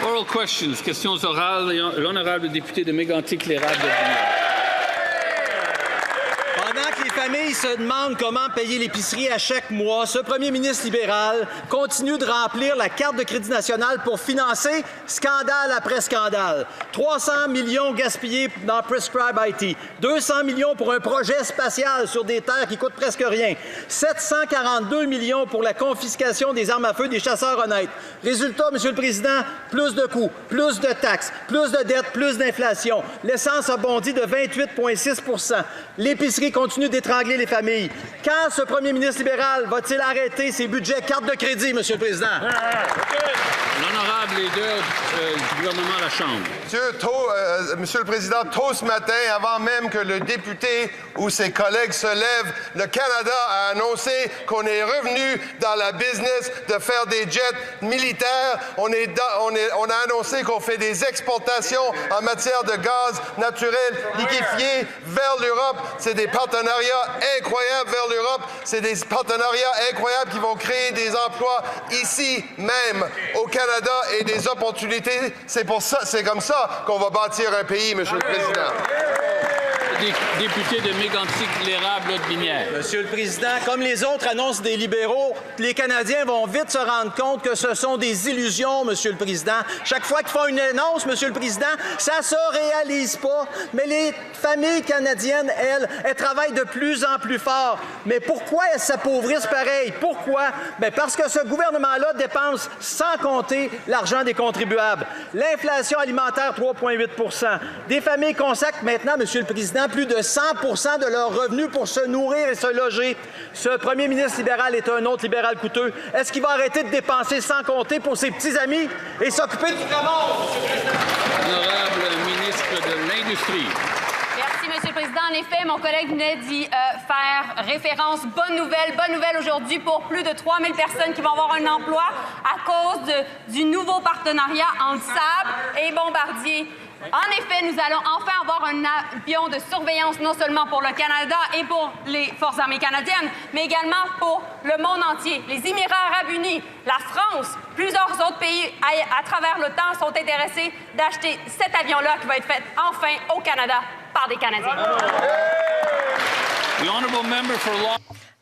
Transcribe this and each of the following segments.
Oral questions, questions orales. L'honorable député de Mégantic-l'Érable. Pendant que les familles se demandent comment payer l'épicerie à chaque mois, ce premier ministre libéral continue de remplir la carte de crédit national pour financer scandale après scandale. 300 millions gaspillés dans Prescribe IT, 200 millions pour un projet spatial sur des terres qui coûtent presque rien, 742 millions pour la confiscation des armes à feu des chasseurs honnêtes. Résultat, Monsieur le Président, plus de coûts, plus de taxes, plus de dettes, plus d'inflation. L'essence a bondi de 28,6 %. L'épicerie continue d'étrangler les familles. Quand ce premier ministre libéral va-t-il arrêter ses budgets carte de crédit, Monsieur le Président? L'honorable leader du gouvernement à la Chambre. Monsieur le Président, tôt ce matin, avant même que le député ou ses collègues se lèvent, le Canada a annoncé qu'on est revenu dans la business de faire des jets militaires. On a annoncé qu'on fait des exportations en matière de gaz naturel liquéfié vers l'Europe. C'est des partenariats incroyables vers l'Europe. C'est des partenariats incroyables qui vont créer des emplois ici même au Canada et des opportunités. C'est comme ça qu'on va bâtir un pays, Monsieur le Président. Député de Mégantic-l'Érable-Lotbinière. Monsieur le Président, comme les autres annonces des libéraux, les Canadiens vont vite se rendre compte que ce sont des illusions, Monsieur le Président. Chaque fois qu'ils font une annonce, Monsieur le Président, ça se réalise pas. Mais les familles canadiennes, elles travaillent de plus en plus fort. Mais pourquoi elles s'appauvrissent pareil? Pourquoi? Bien parce que ce gouvernement-là dépense sans compter l'argent des contribuables. L'inflation alimentaire, 3,8 %. Des familles consacrent maintenant, Monsieur le Président, plus de 100 % de leurs revenus pour se nourrir et se loger. Ce premier ministre libéral est un autre libéral coûteux. Est-ce qu'il va arrêter de dépenser sans compter pour ses petits amis et s'occuper du vrai monde, M. le Président? Honorable ministre de l'Industrie. Merci, M. le Président. En effet, mon collègue venait d'y faire référence. Bonne nouvelle aujourd'hui pour plus de 3 000 personnes qui vont avoir un emploi à cause du nouveau partenariat entre Sabre et Bombardier. En effet, nous allons enfin avoir un avion de surveillance non seulement pour le Canada et pour les Forces armées canadiennes, mais également pour le monde entier. Les Émirats arabes unis, la France, plusieurs autres pays à travers le temps sont intéressés d'acheter cet avion-là qui va être fait enfin au Canada par des Canadiens.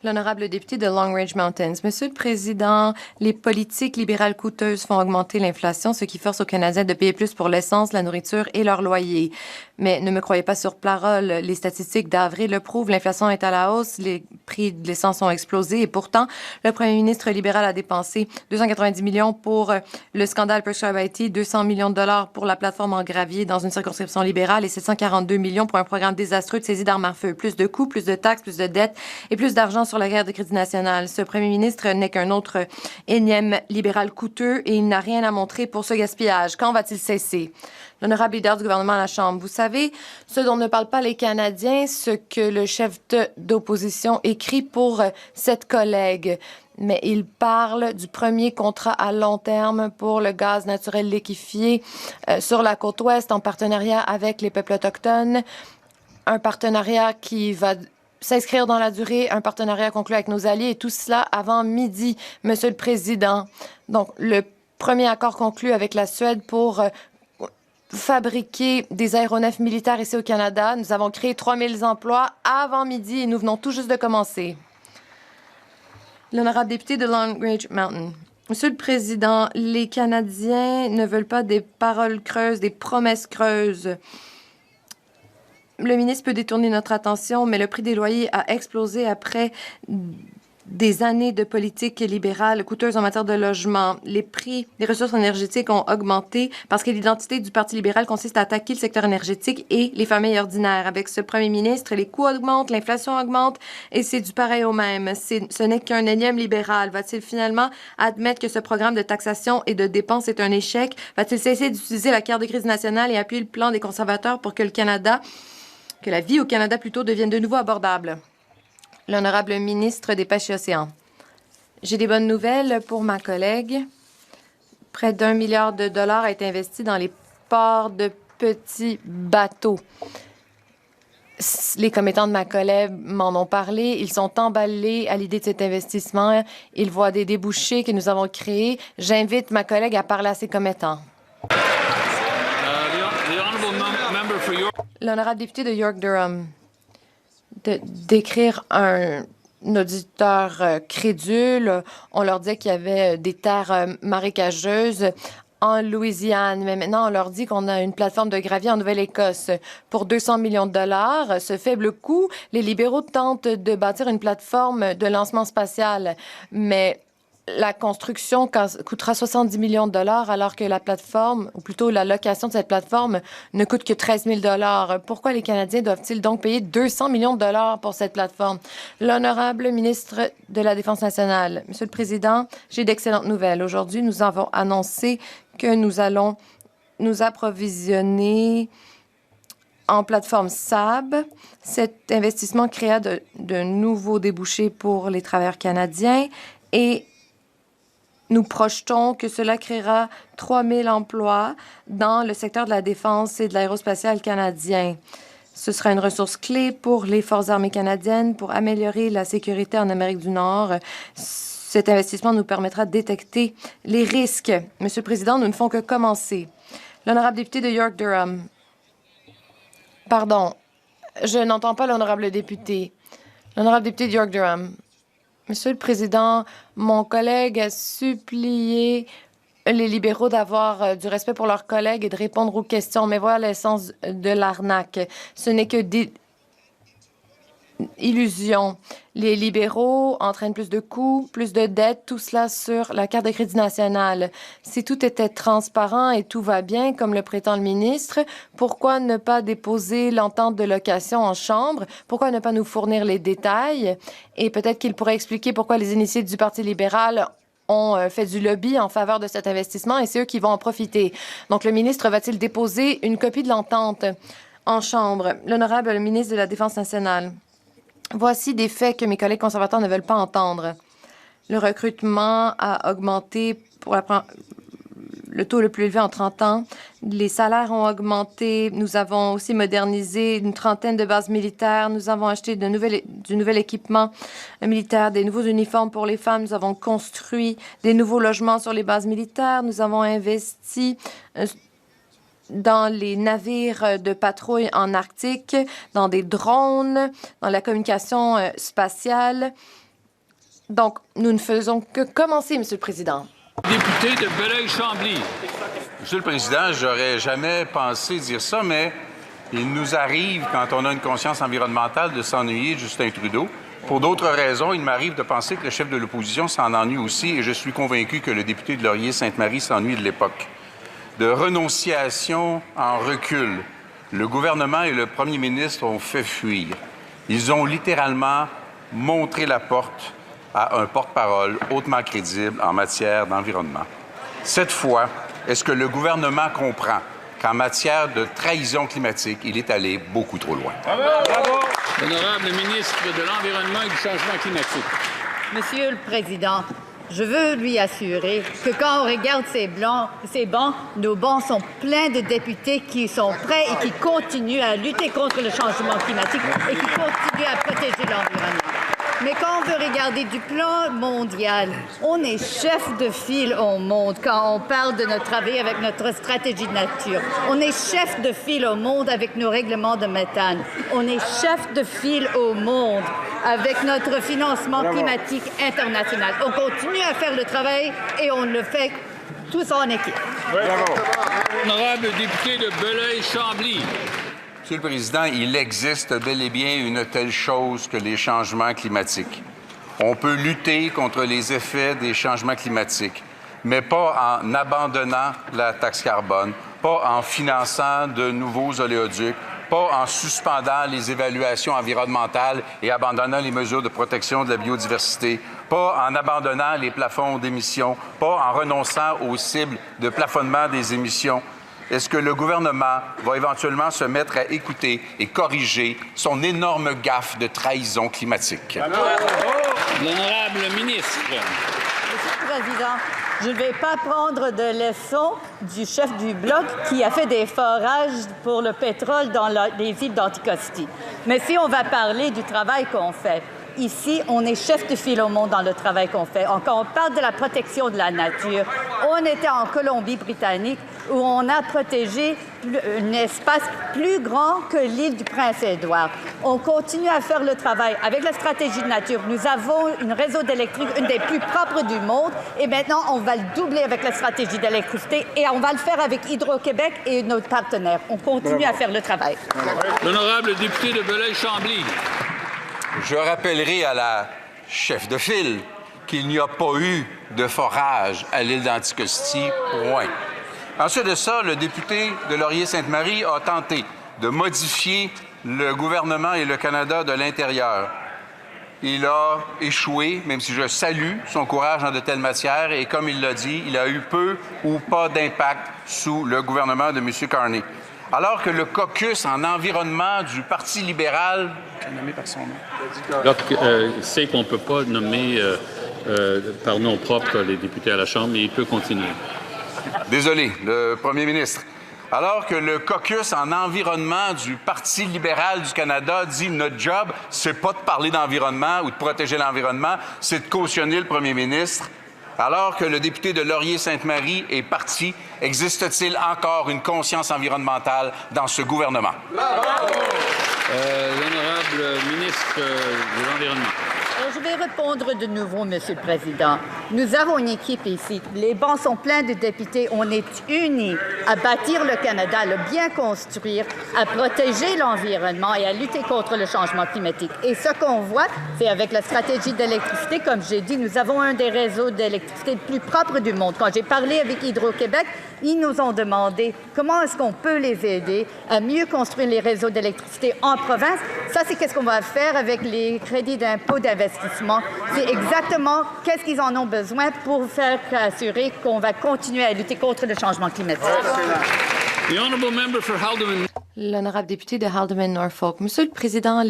L'honorable député de Long Range Mountains. Monsieur le Président, les politiques libérales coûteuses font augmenter l'inflation, ce qui force aux Canadiens de payer plus pour l'essence, la nourriture et leur loyer. Mais ne me croyez pas sur parole, les statistiques d'avril le prouvent, l'inflation est à la hausse, les prix de l'essence ont explosé et pourtant, le premier ministre libéral a dépensé 290 millions pour le scandale Prescribe IT, 200 millions de dollars pour la plateforme en gravier dans une circonscription libérale et 742 millions pour un programme désastreux de saisie d'armes à feu. Plus de coûts, plus de taxes, plus de dettes et plus d'argent sur la guerre de crédit national. Ce premier ministre n'est qu'un autre énième libéral coûteux et il n'a rien à montrer pour ce gaspillage. Quand va-t-il cesser? L'honorable leader du gouvernement à la Chambre, vous savez, ce dont ne parlent pas les Canadiens, ce que le chef d'opposition écrit pour cette collègue. Mais il parle du premier contrat à long terme pour le gaz naturel liquéfié sur la côte ouest en partenariat avec les peuples autochtones. Un partenariat qui va s'inscrire dans la durée, un partenariat conclu avec nos alliés et tout cela avant midi, Monsieur le Président. Donc, le premier accord conclu avec la Suède pour fabriquer des aéronefs militaires ici au Canada. Nous avons créé 3 000 emplois avant midi et nous venons tout juste de commencer. L'honorable député de Long Range Mountain. Monsieur le Président, les Canadiens ne veulent pas des paroles creuses, des promesses creuses. Le ministre peut détourner notre attention, mais le prix des loyers a explosé après des années de politique libérale coûteuse en matière de logement. Les prix des ressources énergétiques ont augmenté parce que l'identité du Parti libéral consiste à attaquer le secteur énergétique et les familles ordinaires. Avec ce premier ministre, les coûts augmentent, l'inflation augmente et c'est du pareil au même. Ce n'est qu'un énième libéral. Va-t-il finalement admettre que ce programme de taxation et de dépenses est un échec? Va-t-il cesser d'utiliser la carte de crise nationale et appuyer le plan des conservateurs pour que la vie au Canada plutôt devienne de nouveau abordable? L'honorable ministre des Pêches et Océans. J'ai des bonnes nouvelles pour ma collègue. Près d'1 milliard de dollars a été investi dans les ports de petits bateaux. Les commettants de ma collègue m'en ont parlé. Ils sont emballés à l'idée de cet investissement. Ils voient des débouchés que nous avons créés. J'invite ma collègue à parler à ses commettants. L'honorable député de York-Durham, de décrire un auditeur crédule, on leur disait qu'il y avait des terres marécageuses en Louisiane, mais maintenant on leur dit qu'on a une plateforme de gravier en Nouvelle-Écosse pour 200 millions de dollars. Ce faible coût, les libéraux tentent de bâtir une plateforme de lancement spatial, mais la construction coûtera 70 millions de dollars alors que la plateforme, ou plutôt la location de cette plateforme, ne coûte que 13 000 dollars. Pourquoi les Canadiens doivent-ils donc payer 200 millions de dollars pour cette plateforme? L'honorable ministre de la Défense nationale. Monsieur le Président, j'ai d'excellentes nouvelles. Aujourd'hui, nous avons annoncé que nous allons nous approvisionner en plateforme SAB. Cet investissement créa de nouveaux débouchés pour les travailleurs canadiens et nous projetons que cela créera 3 000 emplois dans le secteur de la défense et de l'aérospatiale canadien. Ce sera une ressource clé pour les Forces armées canadiennes pour améliorer la sécurité en Amérique du Nord. Cet investissement nous permettra de détecter les risques. Monsieur le Président, nous ne font que commencer. L'honorable député de York-Durham. Pardon, je n'entends pas l'honorable député. L'honorable député de York-Durham. Monsieur le Président, mon collègue a supplié les libéraux d'avoir du respect pour leurs collègues et de répondre aux questions. Mais voilà l'essence de l'arnaque. Ce n'est que des illusions. Les libéraux entraînent plus de coûts, plus de dettes, tout cela sur la carte de crédit nationale. Si tout était transparent et tout va bien, comme le prétend le ministre, pourquoi ne pas déposer l'entente de location en chambre? Pourquoi ne pas nous fournir les détails? Et peut-être qu'il pourrait expliquer pourquoi les initiés du Parti libéral ont fait du lobby en faveur de cet investissement et c'est eux qui vont en profiter. Donc, le ministre va-t-il déposer une copie de l'entente en chambre? L'honorable ministre de la Défense nationale. Voici des faits que mes collègues conservateurs ne veulent pas entendre. Le recrutement a augmenté pour le taux le plus élevé en 30 ans. Les salaires ont augmenté. Nous avons aussi modernisé une trentaine de bases militaires. Nous avons acheté du nouvel équipement militaire, des nouveaux uniformes pour les femmes. Nous avons construit des nouveaux logements sur les bases militaires. Nous avons investi dans les navires de patrouille en Arctique, dans des drones, dans la communication spatiale. Donc, nous ne faisons que commencer, Monsieur le Président. Député de Belleuil-Chambly. Monsieur le Président, j'aurais jamais pensé dire ça, mais il nous arrive, quand on a une conscience environnementale, de s'ennuyer de Justin Trudeau. Pour d'autres raisons, il m'arrive de penser que le chef de l'opposition s'en ennuie aussi, et je suis convaincu que le député de Laurier-Sainte-Marie s'ennuie de l'époque. De renonciation en recul, le gouvernement et le premier ministre ont fait fuir. Ils ont littéralement montré la porte à un porte-parole hautement crédible en matière d'environnement. Cette fois, est-ce que le gouvernement comprend qu'en matière de trahison climatique, il est allé beaucoup trop loin? Bravo! Honorable ministre de l'Environnement et du Changement climatique. Monsieur le Président, je veux lui assurer que quand on regarde ces bancs, nos bancs sont pleins de députés qui sont prêts et qui continuent à lutter contre le changement climatique et qui continuent à protéger l'environnement. Mais quand on veut regarder du plan mondial, on est chef de file au monde quand on parle de notre travail avec notre stratégie de nature. On est chef de file au monde avec nos règlements de méthane. On est chef de file au monde avec notre financement climatique international. On continue à faire le travail et on le fait tous en équipe. Honorable député de Belleuil-Chambly. Monsieur le Président, il existe bel et bien une telle chose que les changements climatiques. On peut lutter contre les effets des changements climatiques, mais pas en abandonnant la taxe carbone, pas en finançant de nouveaux oléoducs, pas en suspendant les évaluations environnementales et abandonnant les mesures de protection de la biodiversité, pas en abandonnant les plafonds d'émissions, pas en renonçant aux cibles de plafonnement des émissions. Est-ce que le gouvernement va éventuellement se mettre à écouter et corriger son énorme gaffe de trahison climatique? L'honorable ministre. Monsieur le Président, je ne vais pas prendre de leçons du chef du Bloc qui a fait des forages pour le pétrole dans les îles d'Anticosti. Mais si on va parler du travail qu'on fait, ici, on est chef de file au monde dans le travail qu'on fait. Quand on parle de la protection de la nature, on était en Colombie-Britannique où on a protégé un espace plus grand que l'île du Prince-Édouard. On continue à faire le travail. Avec la stratégie de nature, nous avons un réseau d'électricité, une des plus propres du monde, et maintenant, on va le doubler avec la stratégie d'électricité, et on va le faire avec Hydro-Québec et notre partenaire. On continue à faire le travail. L'honorable député de Belleuil-Chambly. Je rappellerai à la chef de file qu'il n'y a pas eu de forage à l'île d'Anticosti, point. Ensuite de ça, le député de Laurier-Sainte-Marie a tenté de modifier le gouvernement et le Canada de l'intérieur. Il a échoué, même si je salue son courage en de telles matières, et comme il l'a dit, il a eu peu ou pas d'impact sous le gouvernement de M. Carney. Alors que le caucus en environnement du Parti libéral, nommé par son nom, Donc, c'est qu'on ne peut pas nommer par nom propre les députés à la Chambre, mais il peut continuer. Désolé, le premier ministre. Alors que le caucus en environnement du Parti libéral du Canada dit notre job, c'est pas de parler d'environnement ou de protéger l'environnement, c'est de cautionner le premier ministre. Alors que le député de Laurier-Sainte-Marie est parti, existe-t-il encore une conscience environnementale dans ce gouvernement? L'honorable ministre de l'Environnement. Je vais répondre de nouveau, Monsieur le Président. Nous avons une équipe ici. Les bancs sont pleins de députés. On est unis à bâtir le Canada, à le bien construire, à protéger l'environnement et à lutter contre le changement climatique. Et ce qu'on voit, c'est avec la stratégie d'électricité, comme j'ai dit, nous avons un des réseaux d'électricité le plus propre du monde. Quand j'ai parlé avec Hydro-Québec, ils nous ont demandé comment est-ce qu'on peut les aider à mieux construire les réseaux d'électricité en province. Ça, c'est qu'est-ce qu'on va faire avec les crédits d'impôt d'investissement. C'est exactement qu'est-ce qu'ils en ont besoin pour faire assurer qu'on va continuer à lutter contre le changement climatique. The honourable member for Haldimand. L'honorable député de Haldimand-Norfolk. Monsieur le Président,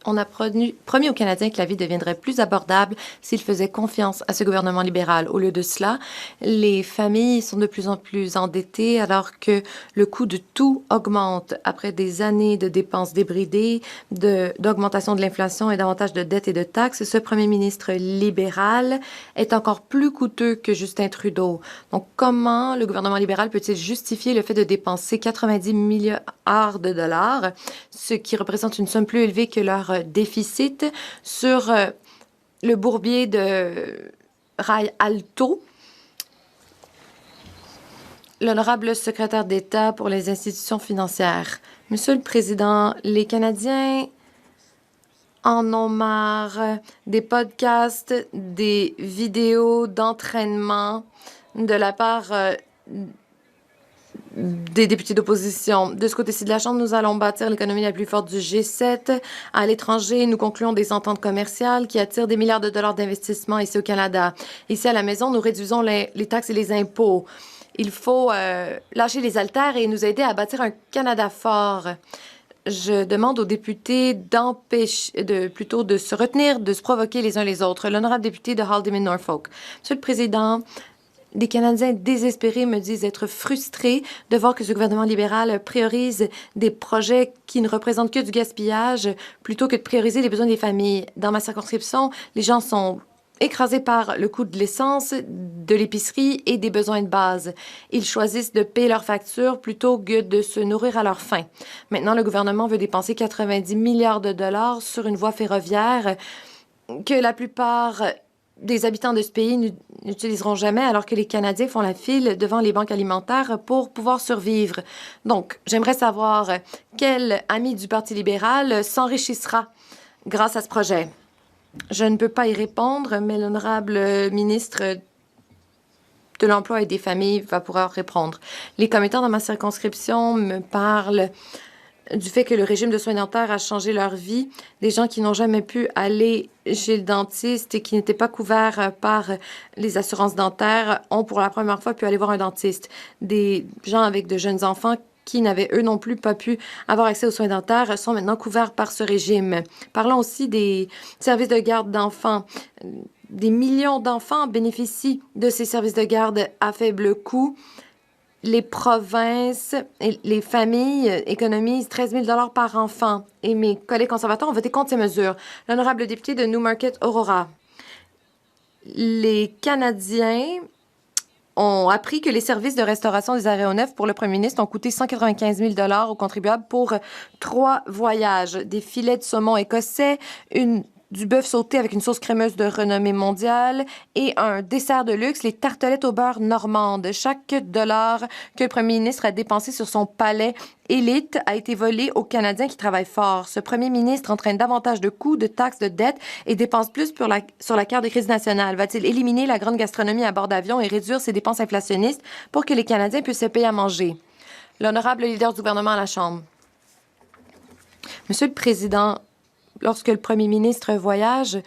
on a promis aux Canadiens que la vie deviendrait plus abordable s'ils faisaient confiance à ce gouvernement libéral. Au lieu de cela, les familles sont de plus en plus endettées alors que le coût de tout augmente. Après des années de dépenses débridées, d'augmentation de l'inflation et davantage de dettes et de taxes, ce premier ministre libéral est encore plus coûteux que Justin Trudeau. Donc, comment le gouvernement libéral peut-il justifier le fait de dépenser 90 milliards de dollars, ce qui représente une somme plus élevée que leur déficit sur le bourbier de rail Alto? L'honorable secrétaire d'État pour les institutions financières. Monsieur le Président, les Canadiens en ont marre des podcasts, des vidéos d'entraînement de la part des députés d'opposition. De ce côté-ci de la Chambre, nous allons bâtir l'économie la plus forte du G7. À l'étranger, nous concluons des ententes commerciales qui attirent des milliards de dollars d'investissement ici au Canada. Ici à la maison, nous réduisons les taxes et les impôts. Il faut lâcher les haltères et nous aider à bâtir un Canada fort. Je demande aux députés de se retenir, de se provoquer les uns les autres. L'honorable député de Haldimand-Norfolk. Monsieur le Président, des Canadiens désespérés me disent être frustrés de voir que ce gouvernement libéral priorise des projets qui ne représentent que du gaspillage plutôt que de prioriser les besoins des familles. Dans ma circonscription, les gens sont écrasés par le coût de l'essence, de l'épicerie et des besoins de base. Ils choisissent de payer leurs factures plutôt que de se nourrir à leur faim. Maintenant, le gouvernement veut dépenser 90 milliards de dollars sur une voie ferroviaire que la plupart des habitants de ce pays n'utiliseront jamais, alors que les Canadiens font la file devant les banques alimentaires pour pouvoir survivre. Donc, j'aimerais savoir quel ami du Parti libéral s'enrichira grâce à ce projet. Je ne peux pas y répondre, mais l'honorable ministre de l'Emploi et des Familles va pouvoir répondre. Les commettants dans ma circonscription me parlent du fait que le régime de soins dentaires a changé leur vie. Des gens qui n'ont jamais pu aller chez le dentiste et qui n'étaient pas couverts par les assurances dentaires ont pour la première fois pu aller voir un dentiste. Des gens avec de jeunes enfants qui n'avaient eux non plus pas pu avoir accès aux soins dentaires sont maintenant couverts par ce régime. Parlons aussi des services de garde d'enfants. Des millions d'enfants bénéficient de ces services de garde à faible coût. Les provinces et les familles économisent 13 000 $ par enfant. Et mes collègues conservateurs ont voté contre ces mesures. L'honorable député de Newmarket-Aurora. Les Canadiens ont appris que les services de restauration des aéronefs pour le premier ministre ont coûté 195 000 $ aux contribuables pour 3 voyages. Des filets de saumon écossais, du bœuf sauté avec une sauce crémeuse de renommée mondiale et un dessert de luxe, les tartelettes au beurre normande. Chaque dollar que le premier ministre a dépensé sur son palais élite a été volé aux Canadiens qui travaillent fort. Ce premier ministre entraîne davantage de coûts, de taxes, de dettes et dépense plus sur la carte de crédit nationale. Va-t-il éliminer la grande gastronomie à bord d'avion et réduire ses dépenses inflationnistes pour que les Canadiens puissent se payer à manger? L'honorable leader du gouvernement à la Chambre. Monsieur le Président, lorsque le premier ministre voyage,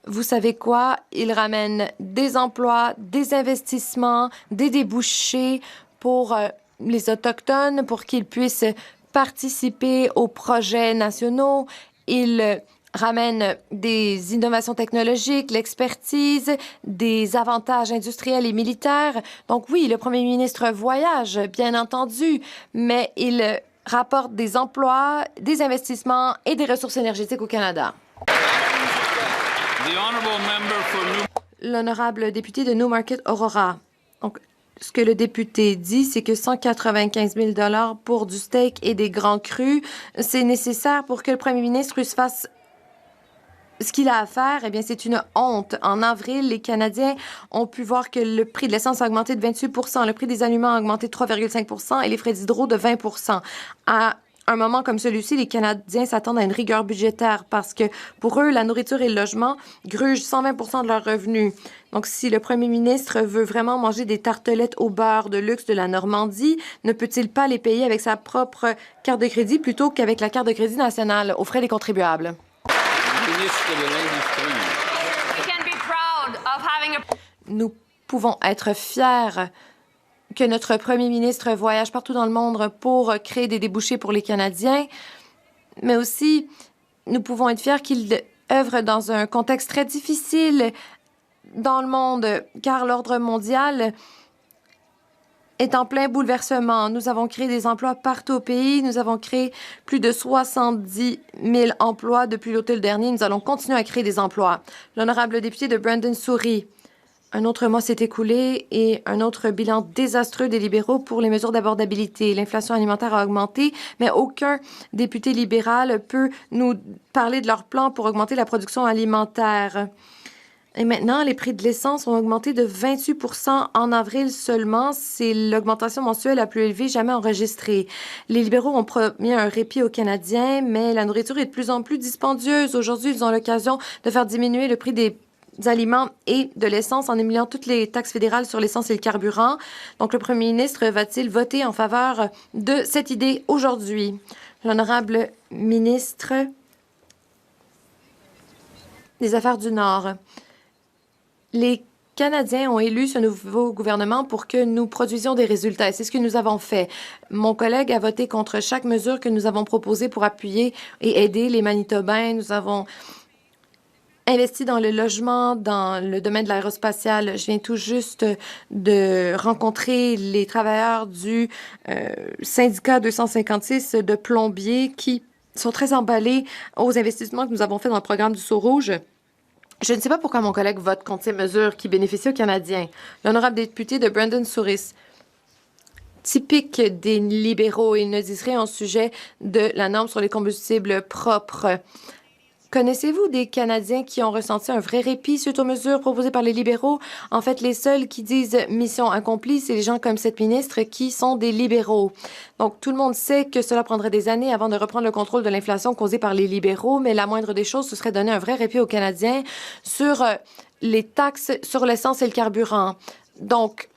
vous savez quoi? Il ramène des emplois, des investissements, des débouchés pour les Autochtones, pour qu'ils puissent participer aux projets nationaux. Il ramène des innovations technologiques, l'expertise, des avantages industriels et militaires. Donc oui, le premier ministre voyage, bien entendu, mais il rapporte des emplois, des investissements et des ressources énergétiques au Canada. L'honorable député de Newmarket Aurora. Donc, ce que le député dit, c'est que 195 000 $ pour du steak et des grands crus, c'est nécessaire pour que le premier ministre fasse ce qu'il a à faire. Eh bien, c'est une honte. En avril, les Canadiens ont pu voir que le prix de l'essence a augmenté de 28 % le prix des aliments a augmenté de 3,5 % et les frais d'hydro de 20 % À un moment comme celui-ci, les Canadiens s'attendent à une rigueur budgétaire parce que pour eux, la nourriture et le logement grugent 120 % de leurs revenus. Donc, si le premier ministre veut vraiment manger des tartelettes au beurre de luxe de la Normandie, ne peut-il pas les payer avec sa propre carte de crédit plutôt qu'avec la carte de crédit nationale aux frais des contribuables? Nous pouvons être fiers que notre premier ministre voyage partout dans le monde pour créer des débouchés pour les Canadiens, mais aussi nous pouvons être fiers qu'il œuvre dans un contexte très difficile dans le monde, car l'ordre mondial est en plein bouleversement. Nous avons créé des emplois partout au pays. Nous avons créé plus de 70 000 emplois depuis l'automne dernier. Nous allons continuer à créer des emplois. L'honorable député de Brandon-Souris. Un autre mois s'est écoulé et un autre bilan désastreux des libéraux pour les mesures d'abordabilité. L'inflation alimentaire a augmenté, mais aucun député libéral peut nous parler de leur plan pour augmenter la production alimentaire. Et maintenant, les prix de l'essence ont augmenté de 28 % en avril seulement. C'est l'augmentation mensuelle la plus élevée jamais enregistrée. Les libéraux ont promis un répit aux Canadiens, mais la nourriture est de plus en plus dispendieuse. Aujourd'hui, ils ont l'occasion de faire diminuer le prix des aliments et de l'essence en éliminant toutes les taxes fédérales sur l'essence et le carburant. Donc, le premier ministre va-t-il voter en faveur de cette idée aujourd'hui? L'honorable ministre des Affaires du Nord. Les Canadiens ont élu ce nouveau gouvernement pour que nous produisions des résultats. Et c'est ce que nous avons fait. Mon collègue a voté contre chaque mesure que nous avons proposée pour appuyer et aider les Manitobains. Nous avons investi dans le logement, dans le domaine de l'aérospatiale. Je viens tout juste de rencontrer les travailleurs du syndicat 256 de plombiers qui sont très emballés aux investissements que nous avons faits dans le programme du Sceau rouge. Je ne sais pas pourquoi mon collègue vote contre ces mesures qui bénéficient aux Canadiens. L'honorable député de Brandon-Souris. Typique des libéraux, ils ne disent rien au sujet de la norme sur les combustibles propres. Connaissez-vous des Canadiens qui ont ressenti un vrai répit suite aux mesures proposées par les libéraux? En fait, les seuls qui disent « mission accomplie », c'est les gens comme cette ministre qui sont des libéraux. Donc, tout le monde sait que cela prendrait des années avant de reprendre le contrôle de l'inflation causée par les libéraux, mais la moindre des choses, ce serait donner un vrai répit aux Canadiens sur les taxes sur l'essence et le carburant. Donc,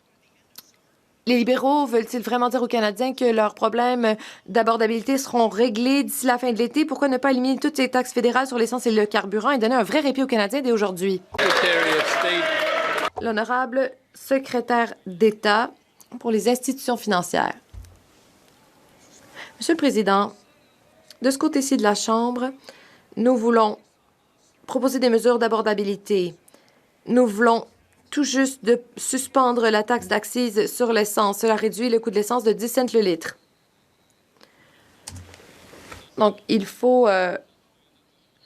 les libéraux veulent-ils vraiment dire aux Canadiens que leurs problèmes d'abordabilité seront réglés d'ici la fin de l'été? Pourquoi ne pas éliminer toutes ces taxes fédérales sur l'essence et le carburant et donner un vrai répit aux Canadiens dès aujourd'hui? L'honorable secrétaire d'État pour les institutions financières. Monsieur le Président, de ce côté-ci de la Chambre, nous voulons proposer des mesures d'abordabilité. Nous voulons tout juste de suspendre la taxe d'accise sur l'essence. Cela réduit le coût de l'essence de 10 cents le litre. Donc, il faut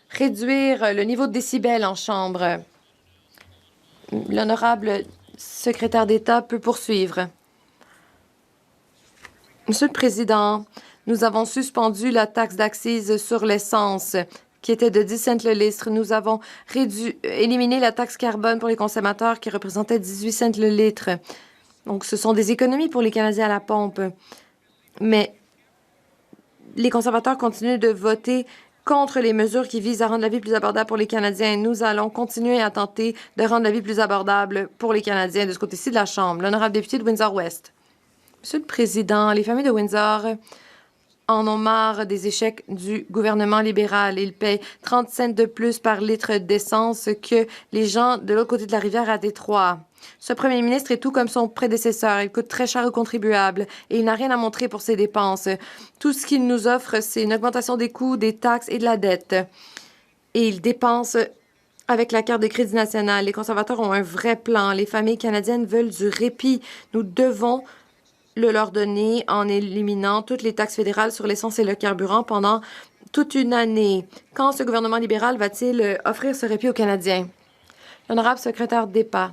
réduire le niveau de décibels en chambre. L'honorable Secrétaire d'État peut poursuivre. Monsieur le Président, nous avons suspendu la taxe d'accise sur l'essence qui était de 10 cents le litre. Nous avons éliminé la taxe carbone pour les consommateurs qui représentait 18 cents le litre. Donc, ce sont des économies pour les Canadiens à la pompe. Mais les conservateurs continuent de voter contre les mesures qui visent à rendre la vie plus abordable pour les Canadiens. Nous allons continuer à tenter de rendre la vie plus abordable pour les Canadiens de ce côté-ci de la Chambre. L'honorable député de Windsor-Ouest. Monsieur le Président, les familles de Windsor en ont marre des échecs du gouvernement libéral. Ils payent 30 cents de plus par litre d'essence que les gens de l'autre côté de la rivière à Détroit. Ce premier ministre est tout comme son prédécesseur. Il coûte très cher aux contribuables et il n'a rien à montrer pour ses dépenses. Tout ce qu'il nous offre, c'est une augmentation des coûts, des taxes et de la dette. Et il dépense avec la carte de crédit national. Les conservateurs ont un vrai plan. Les familles canadiennes veulent du répit. Nous devons le leur donner en éliminant toutes les taxes fédérales sur l'essence et le carburant pendant toute une année. Quand ce gouvernement libéral va-t-il offrir ce répit aux Canadiens? L'honorable secrétaire d'État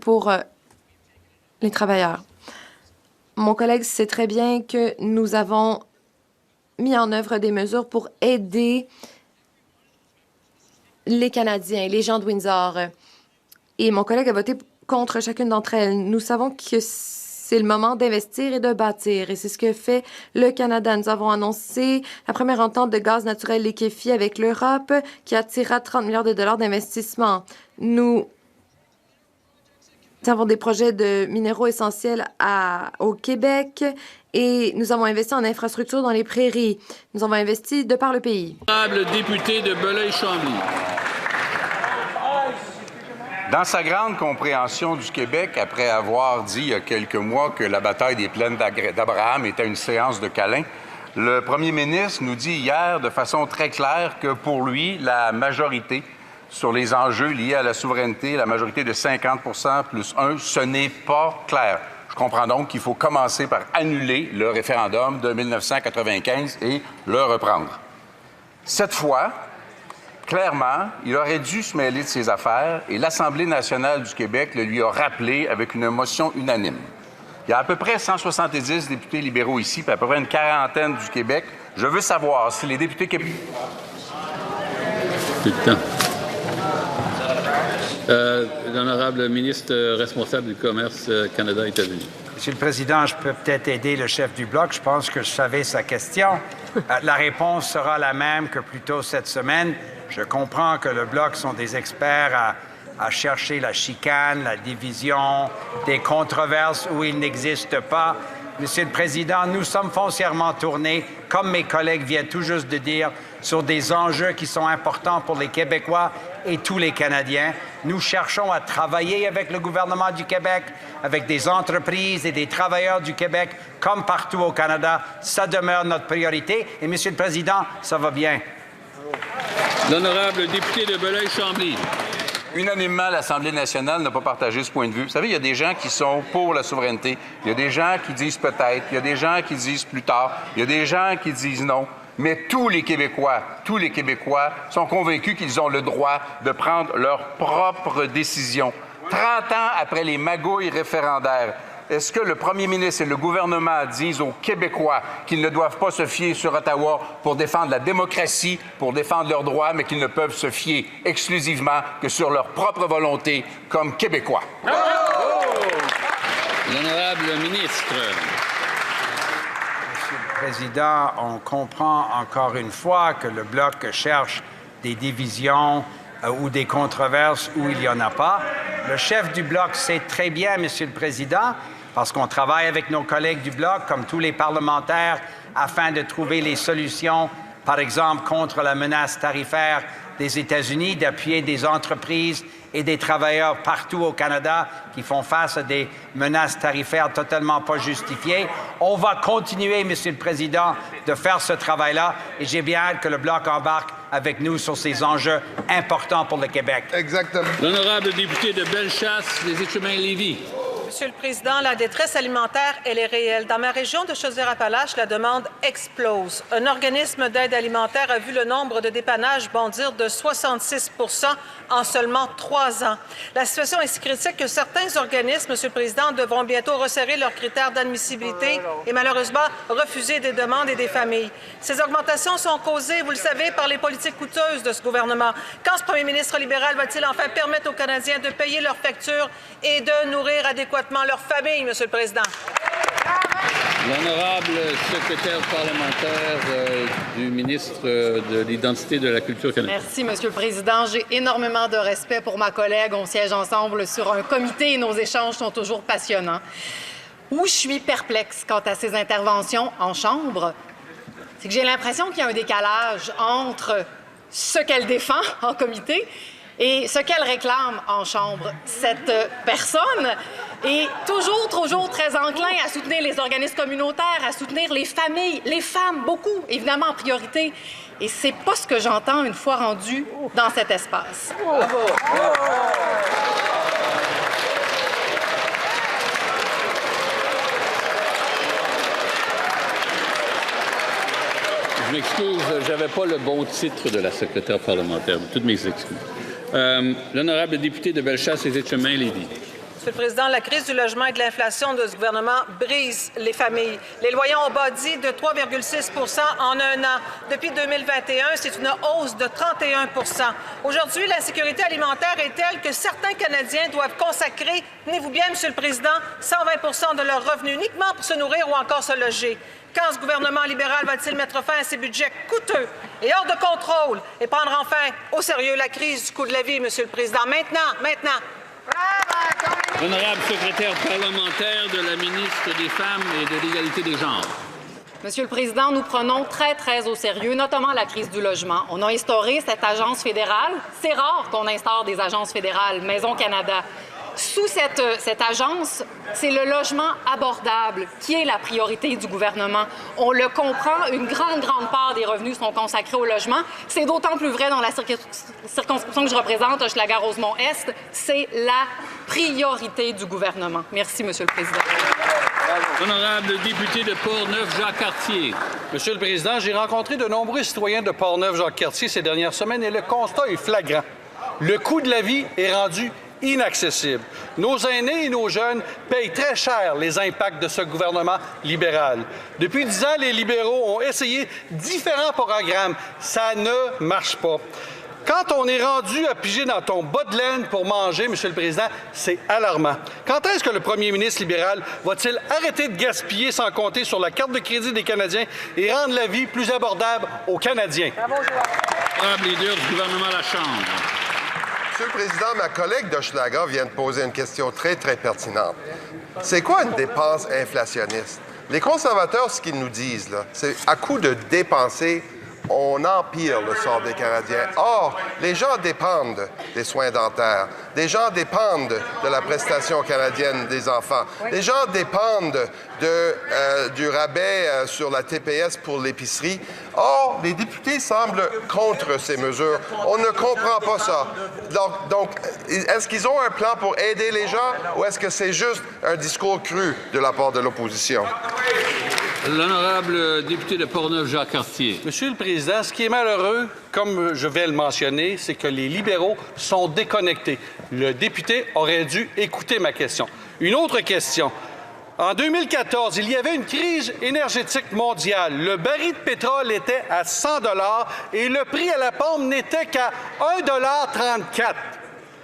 pour les travailleurs. Mon collègue sait très bien que nous avons mis en œuvre des mesures pour aider les Canadiens, les gens de Windsor. Et mon collègue a voté contre chacune d'entre elles. Nous savons que c'est le moment d'investir et de bâtir. Et c'est ce que fait le Canada. Nous avons annoncé la première entente de gaz naturel liquéfié avec l'Europe qui attirera 30 milliards de dollars d'investissement. Nous avons des projets de minéraux essentiels au Québec et nous avons investi en infrastructures dans les prairies. Nous avons investi de par le pays. Honorable député de Belleuil-Chambly. Dans sa grande compréhension du Québec, après avoir dit il y a quelques mois que la bataille des plaines d'Abraham était une séance de câlins, le premier ministre nous dit hier de façon très claire que pour lui, la majorité sur les enjeux liés à la souveraineté, la majorité de 50 plus 1, ce n'est pas clair. Je comprends donc qu'il faut commencer par annuler le référendum de 1995 et le reprendre. Cette fois, clairement, il aurait dû se mêler de ses affaires et l'Assemblée nationale du Québec le lui a rappelé avec une motion unanime. Il y a à peu près 170 députés libéraux ici, puis à peu près une quarantaine du Québec. Je veux savoir si les députés québécois... Tout le temps. L'honorable ministre responsable du commerce Canada-États-Unis. Monsieur le Président, je peux peut-être aider le chef du Bloc. Je pense que je savais sa question. La réponse sera la même que plus tôt cette semaine. Je comprends que le Bloc sont des experts à chercher la chicane, la division, des controverses où il n'existe pas. Monsieur le Président, nous sommes foncièrement tournés, comme mes collègues viennent tout juste de dire, sur des enjeux qui sont importants pour les Québécois et tous les Canadiens. Nous cherchons à travailler avec le gouvernement du Québec, avec des entreprises et des travailleurs du Québec, comme partout au Canada. Ça demeure notre priorité. Et, Monsieur le Président, ça va bien. L'honorable député de Belleuil-Chambly. Unanimement, l'Assemblée nationale n'a pas partagé ce point de vue. Vous savez, il y a des gens qui sont pour la souveraineté. Il y a des gens qui disent peut-être. Il y a des gens qui disent plus tard. Il y a des gens qui disent non. Mais tous les Québécois sont convaincus qu'ils ont le droit de prendre leurs propres décisions. 30 ans après les magouilles référendaires, est-ce que le premier ministre et le gouvernement disent aux Québécois qu'ils ne doivent pas se fier sur Ottawa pour défendre la démocratie, pour défendre leurs droits, mais qu'ils ne peuvent se fier exclusivement que sur leur propre volonté comme Québécois? L'honorable ministre. Monsieur le Président, on comprend encore une fois que le Bloc cherche des divisions ou des controverses où il n'y en a pas. Le chef du Bloc sait très bien, Monsieur le Président, parce qu'on travaille avec nos collègues du Bloc, comme tous les parlementaires, afin de trouver les solutions, par exemple, contre la menace tarifaire des États-Unis, d'appuyer des entreprises et des travailleurs partout au Canada qui font face à des menaces tarifaires totalement pas justifiées. On va continuer, Monsieur le Président, de faire ce travail-là et j'ai bien hâte que le Bloc embarque avec nous sur ces enjeux importants pour le Québec. Exactement. L'honorable député de Bellechasse, les Échemins-Lévis. Monsieur le Président, la détresse alimentaire, elle est réelle. Dans ma région de Chaudière-Appalaches, la demande explose. Un organisme d'aide alimentaire a vu le nombre de dépannages bondir de 66 % en seulement 3 ans. La situation est si critique que certains organismes, Monsieur le Président, devront bientôt resserrer leurs critères d'admissibilité et malheureusement refuser des demandes et des familles. Ces augmentations sont causées, vous le savez, par les politiques coûteuses de ce gouvernement. Quand ce premier ministre libéral va-t-il enfin permettre aux Canadiens de payer leurs factures et de nourrir adéquatement leurs familles, Monsieur le Président? L'honorable secrétaire parlementaire du ministre de l'Identité et de la Culture canadienne. Merci, Monsieur le Président. J'ai énormément de respect pour ma collègue. On siège ensemble sur un comité et nos échanges sont toujours passionnants. Où je suis perplexe quant à ces interventions en Chambre, c'est que j'ai l'impression qu'il y a un décalage entre ce qu'elle défend en comité et ce qu'elle réclame en Chambre. Cette personne est toujours très enclin à soutenir les organismes communautaires, à soutenir les familles, les femmes, beaucoup, évidemment en priorité. Et c'est pas ce que j'entends une fois rendue dans cet espace. Bravo. Je m'excuse, j'avais pas le bon titre de la secrétaire parlementaire. Toutes mes excuses. L'honorable député de Bellechasse et Etchemin-Lévis. Monsieur le Président, la crise du logement et de l'inflation de ce gouvernement brise les familles. Les loyers ont bondi de 3,6 % en un an. Depuis 2021, c'est une hausse de 31 %. Aujourd'hui, l'insécurité alimentaire est telle que certains Canadiens doivent consacrer, tenez-vous bien, Monsieur le Président, 120 % de leurs revenus uniquement pour se nourrir ou encore se loger. Quand ce gouvernement libéral va-t-il mettre fin à ces budgets coûteux et hors de contrôle et prendre enfin au sérieux la crise du coût de la vie, Monsieur le Président? Maintenant. Honorable secrétaire parlementaire de la ministre des Femmes et de l'Égalité des genres. Monsieur le Président, nous prenons très au sérieux, notamment la crise du logement. On a instauré cette agence fédérale. C'est rare qu'on instaure des agences fédérales, Maison Canada. Sous cette agence, c'est le logement abordable qui est la priorité du gouvernement. On le comprend, une grande part des revenus sont consacrés au logement. C'est d'autant plus vrai dans la circonscription que je représente, Hochelaga-Rosemont-Est. C'est la priorité du gouvernement. Merci, Monsieur le Président. Honorable député de Portneuf-Jacques-Cartier. Monsieur le Président, j'ai rencontré de nombreux citoyens de Portneuf-Jacques-Cartier ces dernières semaines et le constat est flagrant. Le coût de la vie est rendu inaccessible. Nos aînés et nos jeunes payent très cher les impacts de ce gouvernement libéral. Depuis 10 ans, les libéraux ont essayé différents programmes. Ça ne marche pas. Quand on est rendu à piger dans ton bas de laine pour manger, Monsieur le Président, c'est alarmant. Quand est-ce que le premier ministre libéral va-t-il arrêter de gaspiller sans compter sur la carte de crédit des Canadiens et rendre la vie plus abordable aux Canadiens? Honorable leader du gouvernement à la Chambre. Monsieur le Président, ma collègue d'Hochelaga vient de poser une question très pertinente. C'est quoi une dépense inflationniste? Les conservateurs, ce qu'ils nous disent, là, c'est à coup de dépenser, on empire le sort des Canadiens. Or, les gens dépendent des soins dentaires. Les gens dépendent de la prestation canadienne des enfants. Les gens dépendent du rabais sur la TPS pour l'épicerie. Or, les députés semblent contre ces mesures. On ne comprend pas ça. Donc, est-ce qu'ils ont un plan pour aider les gens ou est-ce que c'est juste un discours cru de la part de l'opposition? L'honorable député de Portneuf-Jacques-Cartier. Monsieur le Président, ce qui est malheureux, comme je vais le mentionner, c'est que les libéraux sont déconnectés. Le député aurait dû écouter ma question. Une autre question. En 2014, il y avait une crise énergétique mondiale. Le baril de pétrole était à 100 $ et le prix à la pompe n'était qu'à 1,34 $.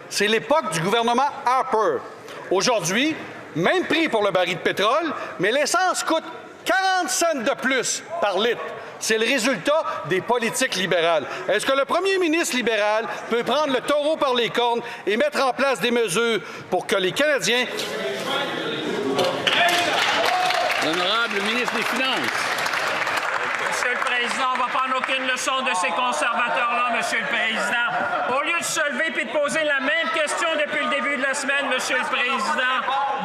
C'est l'époque du gouvernement Harper. Aujourd'hui, même prix pour le baril de pétrole, mais l'essence coûte 40 cents de plus par litre. C'est le résultat des politiques libérales. Est-ce que le premier ministre libéral peut prendre le taureau par les cornes et mettre en place des mesures pour que les Canadiens... L'honorable ministre des Finances. Monsieur le Président, on ne va prendre aucune leçon de ces conservateurs-là, Monsieur le Président. Au lieu de se lever et de poser la même question depuis le début de la semaine, Monsieur le Président,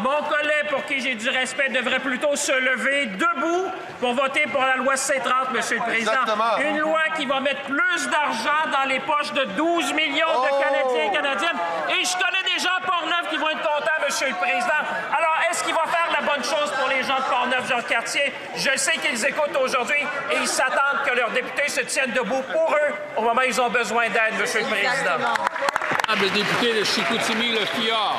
mon collègue pour qui j'ai du respect devrait plutôt se lever debout pour voter pour la loi C-30, Monsieur le Président. Exactement. Une loi qui va mettre plus d'argent dans les poches de 12 millions de Canadiens et Canadiennes. Et je connais des gens à Portneuf qui vont être contents, Monsieur le Président. Alors, de Portneuf-Jacques-Cartier. Je sais qu'ils écoutent aujourd'hui et ils s'attendent que leurs députés se tiennent debout pour eux au moment où ils ont besoin d'aide, Monsieur le Président. Le député de Chicoutimi, le Fjord.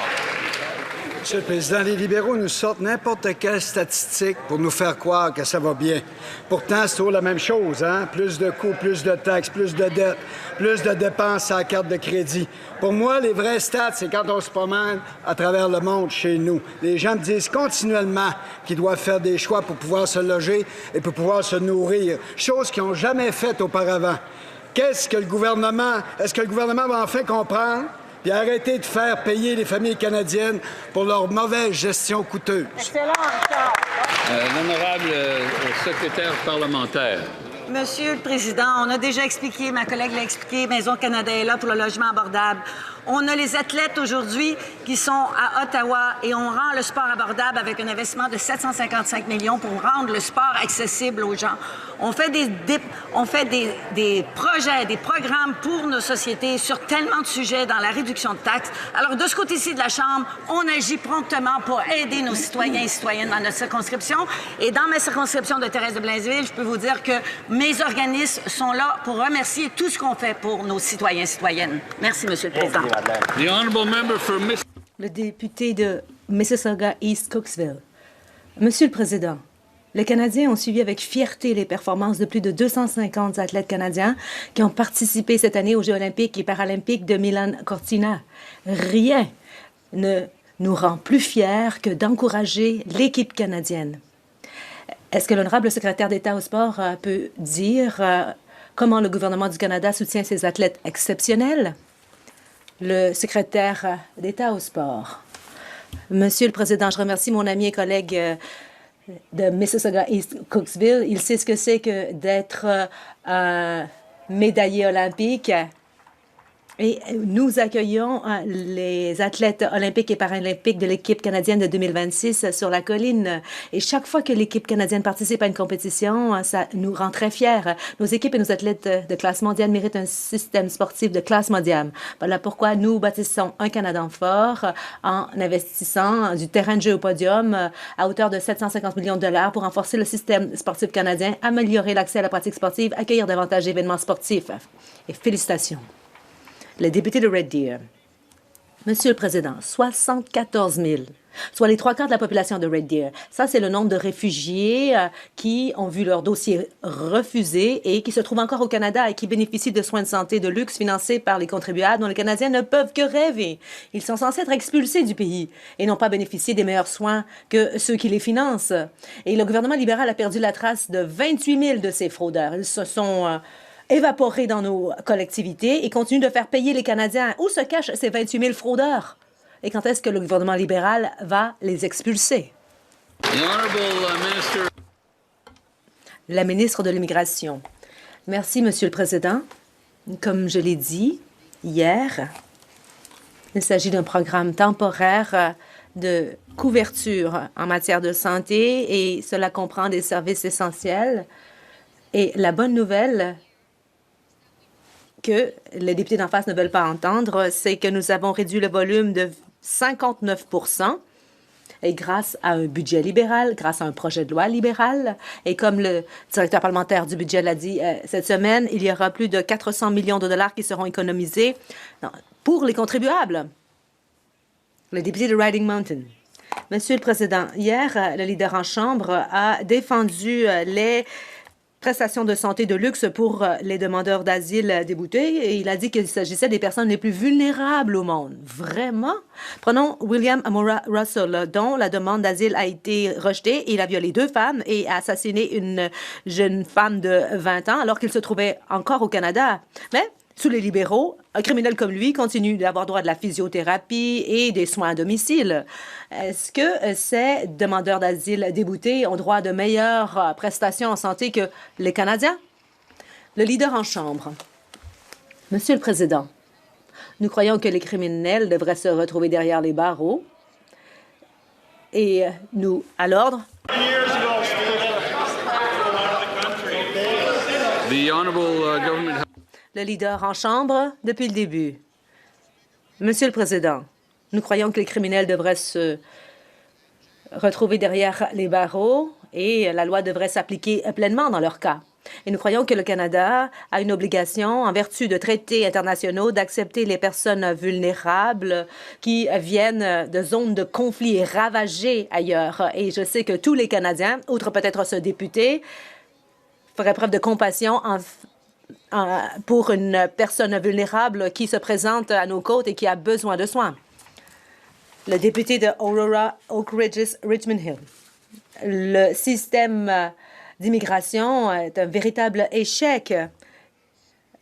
Monsieur le Président, les libéraux nous sortent n'importe quelle statistique pour nous faire croire que ça va bien. Pourtant, c'est toujours la même chose, hein? Plus de coûts, plus de taxes, plus de dettes, plus de dépenses à la carte de crédit. Pour moi, les vrais stats, c'est quand on se promène à travers le monde chez nous. Les gens me disent continuellement qu'ils doivent faire des choix pour pouvoir se loger et pour pouvoir se nourrir, chose qu'ils n'ont jamais faite auparavant. Est-ce que le gouvernement va enfin comprendre et arrêter de faire payer les familles canadiennes pour leur mauvaise gestion coûteuse? Excellent, L'honorable secrétaire parlementaire. Monsieur le Président, on a déjà expliqué, ma collègue l'a expliqué, Maison Canada est là pour le logement abordable. On a les athlètes aujourd'hui qui sont à Ottawa et on rend le sport abordable avec un investissement de 755 millions pour rendre le sport accessible aux gens. On fait des projets, des programmes pour nos sociétés sur tellement de sujets dans la réduction de taxes. Alors, de ce côté-ci de la Chambre, on agit promptement pour aider nos citoyens et citoyennes dans notre circonscription. Et dans ma circonscription de Thérèse de Blainville, je peux vous dire que mes organismes sont là pour remercier tout ce qu'on fait pour nos citoyens et citoyennes. Merci, Monsieur le Président. Le député de Mississauga East Cooksville. Monsieur le Président, les Canadiens ont suivi avec fierté les performances de plus de 250 athlètes canadiens qui ont participé cette année aux Jeux olympiques et paralympiques de Milan Cortina. Rien ne nous rend plus fiers que d'encourager l'équipe canadienne. Est-ce que l'honorable secrétaire d'État au sport peut dire comment le gouvernement du Canada soutient ces athlètes exceptionnels? Le secrétaire d'État au sport. Monsieur le Président, je remercie mon ami et collègue de Mississauga East Cooksville. Il sait ce que c'est que d'être médaillé olympique. Et nous accueillons les athlètes olympiques et paralympiques de l'équipe canadienne de 2026 sur la colline. Et chaque fois que l'équipe canadienne participe à une compétition, ça nous rend très fiers. Nos équipes et nos athlètes de classe mondiale méritent un système sportif de classe mondiale. Voilà pourquoi nous bâtissons un Canada fort en investissant du terrain de jeu au podium à hauteur de 750 millions de dollars pour renforcer le système sportif canadien, améliorer l'accès à la pratique sportive, accueillir davantage d'événements sportifs. Et félicitations. Le député de Red Deer. Monsieur le Président, 74 000, soit les 3/4 de la population de Red Deer. Ça, c'est le nombre de réfugiés qui ont vu leur dossier refusé et qui se trouvent encore au Canada et qui bénéficient de soins de santé de luxe financés par les contribuables dont les Canadiens ne peuvent que rêver. Ils sont censés être expulsés du pays et n'ont pas bénéficié des meilleurs soins que ceux qui les financent. Et le gouvernement libéral a perdu la trace de 28 000 de ces fraudeurs. Ils se sont évaporés dans nos collectivités et continuent de faire payer les Canadiens. Où se cachent ces 28 000 fraudeurs? Et quand est-ce que le gouvernement libéral va les expulser? La ministre de l'Immigration. Merci, Monsieur le Président. Comme je l'ai dit hier, il s'agit d'un programme temporaire de couverture en matière de santé et cela comprend des services essentiels. Et la bonne nouvelle que les députés d'en face ne veulent pas entendre, c'est que nous avons réduit le volume de 59 % et grâce à un budget libéral, grâce à un projet de loi libéral. Et comme le directeur parlementaire du budget l'a dit cette semaine, il y aura plus de 400 millions de dollars qui seront économisés pour les contribuables. Le député de Riding Mountain. Monsieur le Président, hier, le leader en Chambre a défendu les prestations de santé de luxe pour les demandeurs d'asile déboutés et il a dit qu'il s'agissait des personnes les plus vulnérables au monde. Vraiment? Prenons William Amora Russell, dont la demande d'asile a été rejetée. Il a violé 2 femmes et a assassiné une jeune femme de 20 ans alors qu'il se trouvait encore au Canada. Mais sous les libéraux, un criminel comme lui continue d'avoir droit de la physiothérapie et des soins à domicile. Est-ce que ces demandeurs d'asile déboutés ont droit de meilleures prestations en santé que les Canadiens? Le leader en Chambre. Monsieur le Président, nous croyons que les criminels devraient se retrouver derrière les barreaux. Et nous, à l'ordre. Le leader en Chambre depuis le début. Monsieur le Président, nous croyons que les criminels devraient se retrouvés derrière les barreaux et la loi devrait s'appliquer pleinement dans leur cas. Et nous croyons que le Canada a une obligation, en vertu de traités internationaux, d'accepter les personnes vulnérables qui viennent de zones de conflit ravagées ailleurs. Et je sais que tous les Canadiens, outre peut-être ce député, feraient preuve de compassion pour une personne vulnérable qui se présente à nos côtes et qui a besoin de soins. Le député de Aurora, Oak Ridges, Richmond Hill. Le système d'immigration est un véritable échec.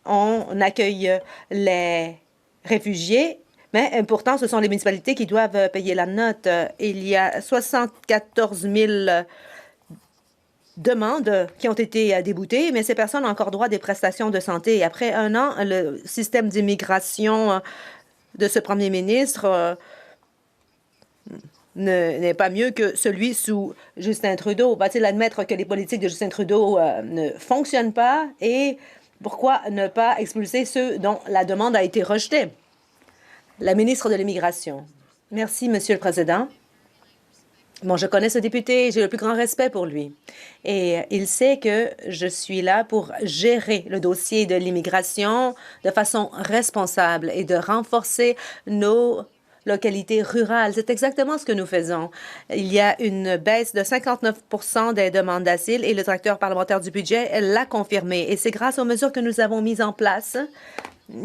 On accueille les réfugiés, mais pourtant, ce sont les municipalités qui doivent payer la note. Il y a 74 000 demandes qui ont été déboutées, mais ces personnes ont encore droit à des prestations de santé. Après un an, le système d'immigration de ce premier ministre n'est pas mieux que celui sous Justin Trudeau. Va-t-il admettre que les politiques de Justin Trudeau ne fonctionnent pas et pourquoi ne pas expulser ceux dont la demande a été rejetée? La ministre de l'Immigration. Merci, Monsieur le Président. Bon, je connais ce député, j'ai le plus grand respect pour lui. Et il sait que je suis là pour gérer le dossier de l'immigration de façon responsable et de renforcer nos localités rurales. C'est exactement ce que nous faisons. Il y a une baisse de 59 % des demandes d'asile et le directeur parlementaire du budget l'a confirmé. Et c'est grâce aux mesures que nous avons mises en place,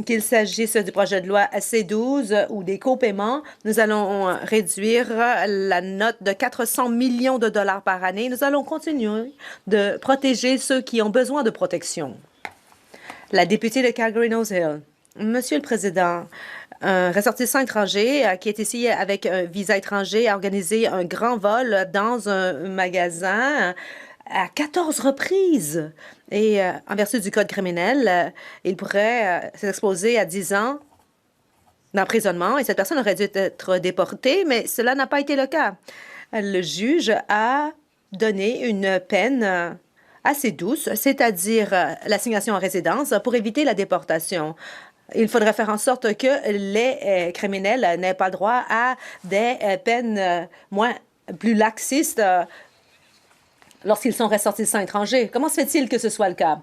qu'il s'agisse du projet de loi C-12 ou des copaiements, nous allons réduire la note de 400 millions de dollars par année. Nous allons continuer de protéger ceux qui ont besoin de protection. La députée de Calgary-Nose Hill. Monsieur le Président, un ressortissant étranger qui est ici avec un visa étranger a organisé un grand vol dans un magasin à 14 reprises. Et en vertu du code criminel, il pourrait s'exposer à 10 ans d'emprisonnement et cette personne aurait dû être déportée, mais cela n'a pas été le cas. Le juge a donné une peine assez douce, c'est-à-dire l'assignation en résidence pour éviter la déportation. Il faudrait faire en sorte que les criminels n'aient pas droit à des peines plus laxistes lorsqu'ils sont ressortissants étrangers. Comment se fait-il que ce soit le cas?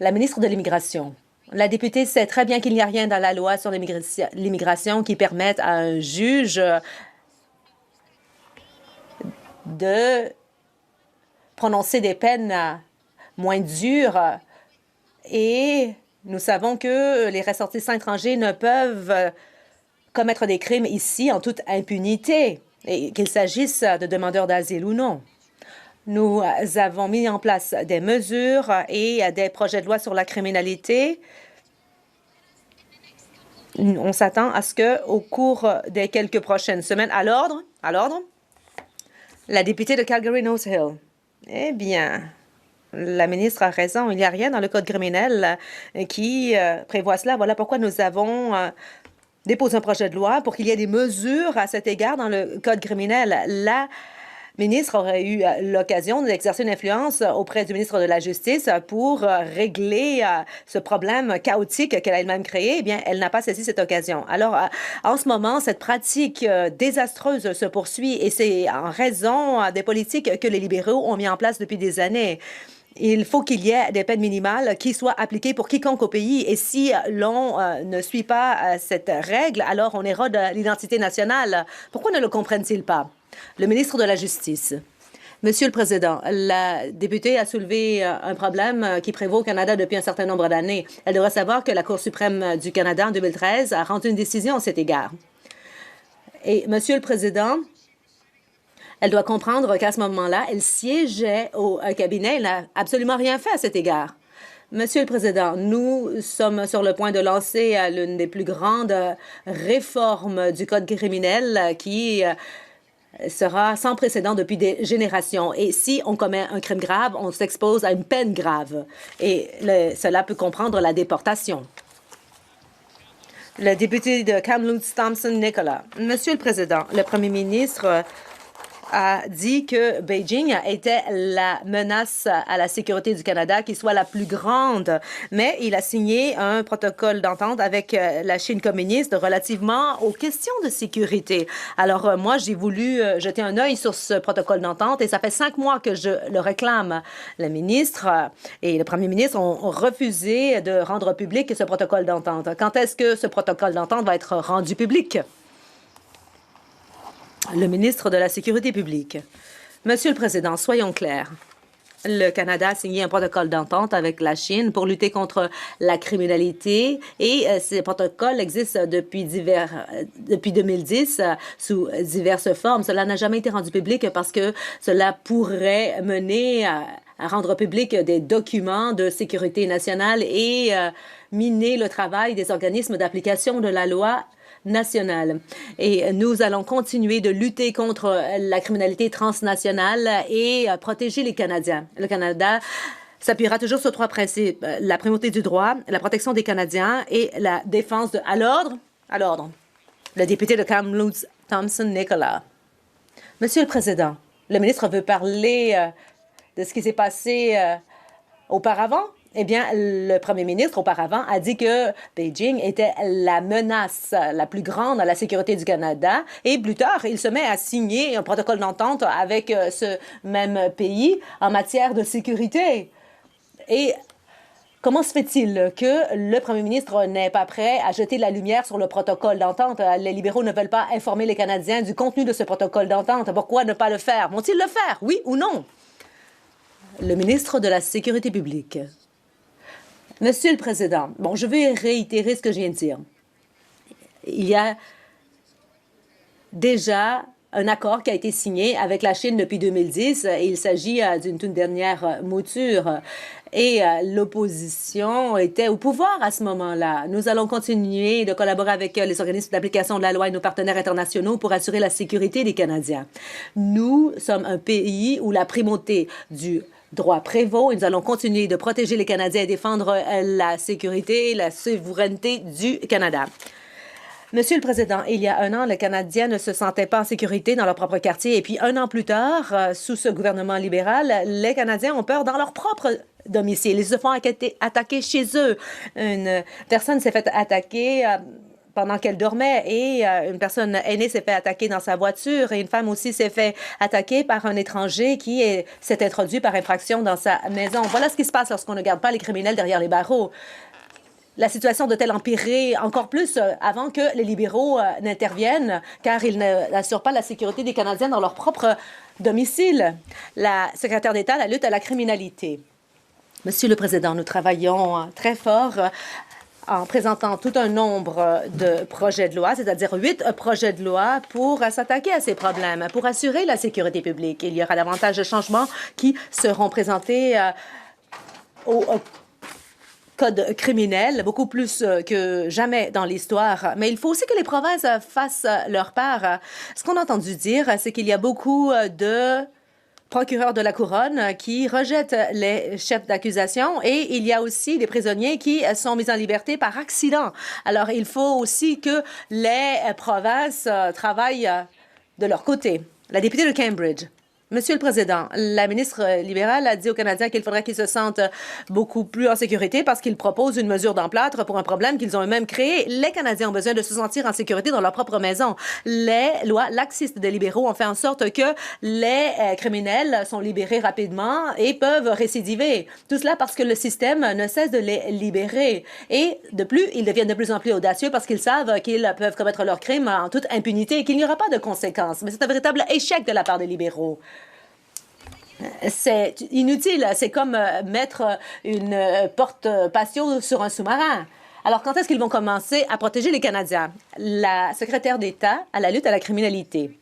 La ministre de l'Immigration. La députée sait très bien qu'il n'y a rien dans la loi sur l'immigration qui permette à un juge de prononcer des peines moins dures et nous savons que les ressortissants étrangers ne peuvent commettre des crimes ici en toute impunité, et qu'il s'agisse de demandeurs d'asile ou non. Nous avons mis en place des mesures et des projets de loi sur la criminalité. On s'attend à ce qu'au cours des quelques prochaines semaines, à l'ordre, la députée de Calgary-Nose Hill. Eh bien, la ministre a raison. Il n'y a rien dans le code criminel qui prévoit cela. Voilà pourquoi nous avons déposé un projet de loi pour qu'il y ait des mesures à cet égard dans le code criminel. La ministre aurait eu l'occasion d'exercer une influence auprès du ministre de la Justice pour régler ce problème chaotique qu'elle a elle-même créé. Eh bien, elle n'a pas saisi cette occasion. Alors, en ce moment, cette pratique désastreuse se poursuit et c'est en raison des politiques que les libéraux ont mis en place depuis des années. Il faut qu'il y ait des peines minimales qui soient appliquées pour quiconque au pays. Et si l'on ne suit pas cette règle, alors on érode l'identité nationale. Pourquoi ne le comprennent-ils pas? Le ministre de la Justice. Monsieur le Président, la députée a soulevé un problème qui prévaut au Canada depuis un certain nombre d'années. Elle devrait savoir que la Cour suprême du Canada, en 2013, a rendu une décision à cet égard. Et, Monsieur le Président, elle doit comprendre qu'à ce moment-là, elle siégeait au cabinet. Elle n'a absolument rien fait à cet égard. Monsieur le Président, nous sommes sur le point de lancer l'une des plus grandes réformes du Code criminel qui sera sans précédent depuis des générations. Et si on commet un crime grave, on s'expose à une peine grave. Et cela peut comprendre la déportation. Le député de Kamloops, Thompson, Nicolas. Monsieur le Président, le premier ministre a dit que Beijing était la menace à la sécurité du Canada qui soit la plus grande, mais il a signé un protocole d'entente avec la Chine communiste relativement aux questions de sécurité. Alors moi, j'ai voulu jeter un œil sur ce protocole d'entente et ça fait 5 mois que je le réclame. Le ministre et le premier ministre ont refusé de rendre public ce protocole d'entente. Quand est-ce que ce protocole d'entente va être rendu public? Le ministre de la Sécurité publique. Monsieur le Président, soyons clairs. Le Canada a signé un protocole d'entente avec la Chine pour lutter contre la criminalité et ces protocoles existent depuis 2010 sous diverses formes. Cela n'a jamais été rendu public parce que cela pourrait mener à rendre public des documents de sécurité nationale et miner le travail des organismes d'application de la loi nationale. Et nous allons continuer de lutter contre la criminalité transnationale et protéger les Canadiens. Le Canada s'appuiera toujours sur 3 principes: la primauté du droit, la protection des Canadiens et la défense de... À l'ordre. Le député de Kamloops, Thompson Nicolas. Monsieur le Président, le ministre veut parler de ce qui s'est passé auparavant. Eh bien, le premier ministre, auparavant, a dit que Beijing était la menace la plus grande à la sécurité du Canada. Et plus tard, il se met à signer un protocole d'entente avec ce même pays en matière de sécurité. Et comment se fait-il que le premier ministre n'est pas prêt à jeter la lumière sur le protocole d'entente? Les libéraux ne veulent pas informer les Canadiens du contenu de ce protocole d'entente. Pourquoi ne pas le faire? Vont-ils le faire, oui ou non? Le ministre de la Sécurité publique. Monsieur le Président, je vais réitérer ce que je viens de dire. Il y a déjà un accord qui a été signé avec la Chine depuis 2010 et il s'agit d'une toute dernière mouture. Et l'opposition était au pouvoir à ce moment-là. Nous allons continuer de collaborer avec les organismes d'application de la loi et nos partenaires internationaux pour assurer la sécurité des Canadiens. Nous sommes un pays où la primauté du droit prévaut et nous allons continuer de protéger les Canadiens et défendre la sécurité et la souveraineté du Canada. Monsieur le Président, il y a 1 an, les Canadiens ne se sentaient pas en sécurité dans leur propre quartier. Et puis 1 an plus tard, sous ce gouvernement libéral, les Canadiens ont peur dans leur propre domicile. Ils se font attaquer chez eux. Une personne s'est fait attaquer pendant qu'elle dormait et une personne aînée s'est fait attaquer dans sa voiture et une femme aussi s'est fait attaquer par un étranger qui s'est introduit par infraction dans sa maison. Voilà ce qui se passe lorsqu'on ne garde pas les criminels derrière les barreaux. La situation doit-elle empirer encore plus avant que les libéraux n'interviennent, car ils n'assurent pas la sécurité des Canadiens dans leur propre domicile? La secrétaire d'État à la lutte à la criminalité. Monsieur le Président, nous travaillons très fort en présentant tout un nombre de projets de loi, c'est-à-dire 8 projets de loi pour s'attaquer à ces problèmes, pour assurer la sécurité publique. Il y aura davantage de changements qui seront présentés au code criminel, beaucoup plus que jamais dans l'histoire. Mais il faut aussi que les provinces fassent leur part. Ce qu'on a entendu dire, c'est qu'il y a beaucoup de procureurs de la Couronne qui rejettent les chefs d'accusation et il y a aussi des prisonniers qui sont mis en liberté par accident. Alors, il faut aussi que les provinces travaillent de leur côté. La députée de Cambridge. Monsieur le Président, la ministre libérale a dit aux Canadiens qu'il faudrait qu'ils se sentent beaucoup plus en sécurité parce qu'ils proposent une mesure d'emplâtre pour un problème qu'ils ont eux-mêmes créé. Les Canadiens ont besoin de se sentir en sécurité dans leur propre maison. Les lois laxistes des libéraux ont fait en sorte que les criminels sont libérés rapidement et peuvent récidiver. Tout cela parce que le système ne cesse de les libérer. Et de plus, ils deviennent de plus en plus audacieux parce qu'ils savent qu'ils peuvent commettre leurs crimes en toute impunité et qu'il n'y aura pas de conséquences. Mais c'est un véritable échec de la part des libéraux. C'est inutile. C'est comme mettre une porte patio sur un sous-marin. Alors, quand est-ce qu'ils vont commencer à protéger les Canadiens? La secrétaire d'État à la lutte à la criminalité.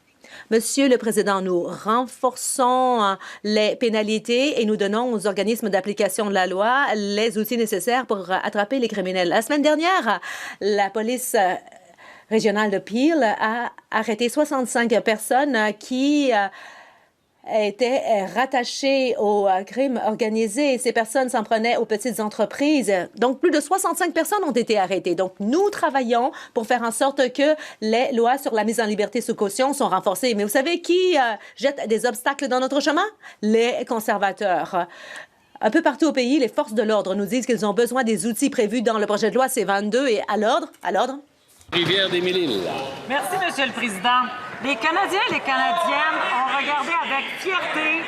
Monsieur le Président, nous renforçons les pénalités et nous donnons aux organismes d'application de la loi les outils nécessaires pour attraper les criminels. La semaine dernière, la police régionale de Peel a arrêté 65 personnes qui étaient rattachés au crime organisé. Ces personnes s'en prenaient aux petites entreprises. Donc, plus de 65 personnes ont été arrêtées. Donc, nous travaillons pour faire en sorte que les lois sur la mise en liberté sous caution sont renforcées. Mais vous savez qui jette des obstacles dans notre chemin? Les conservateurs. Un peu partout au pays, les forces de l'ordre nous disent qu'ils ont besoin des outils prévus dans le projet de loi C-22 et à l'ordre, Rivière-des-Mille-Îles. Merci, Monsieur le Président. Les Canadiens et les Canadiennes ont regardé avec fierté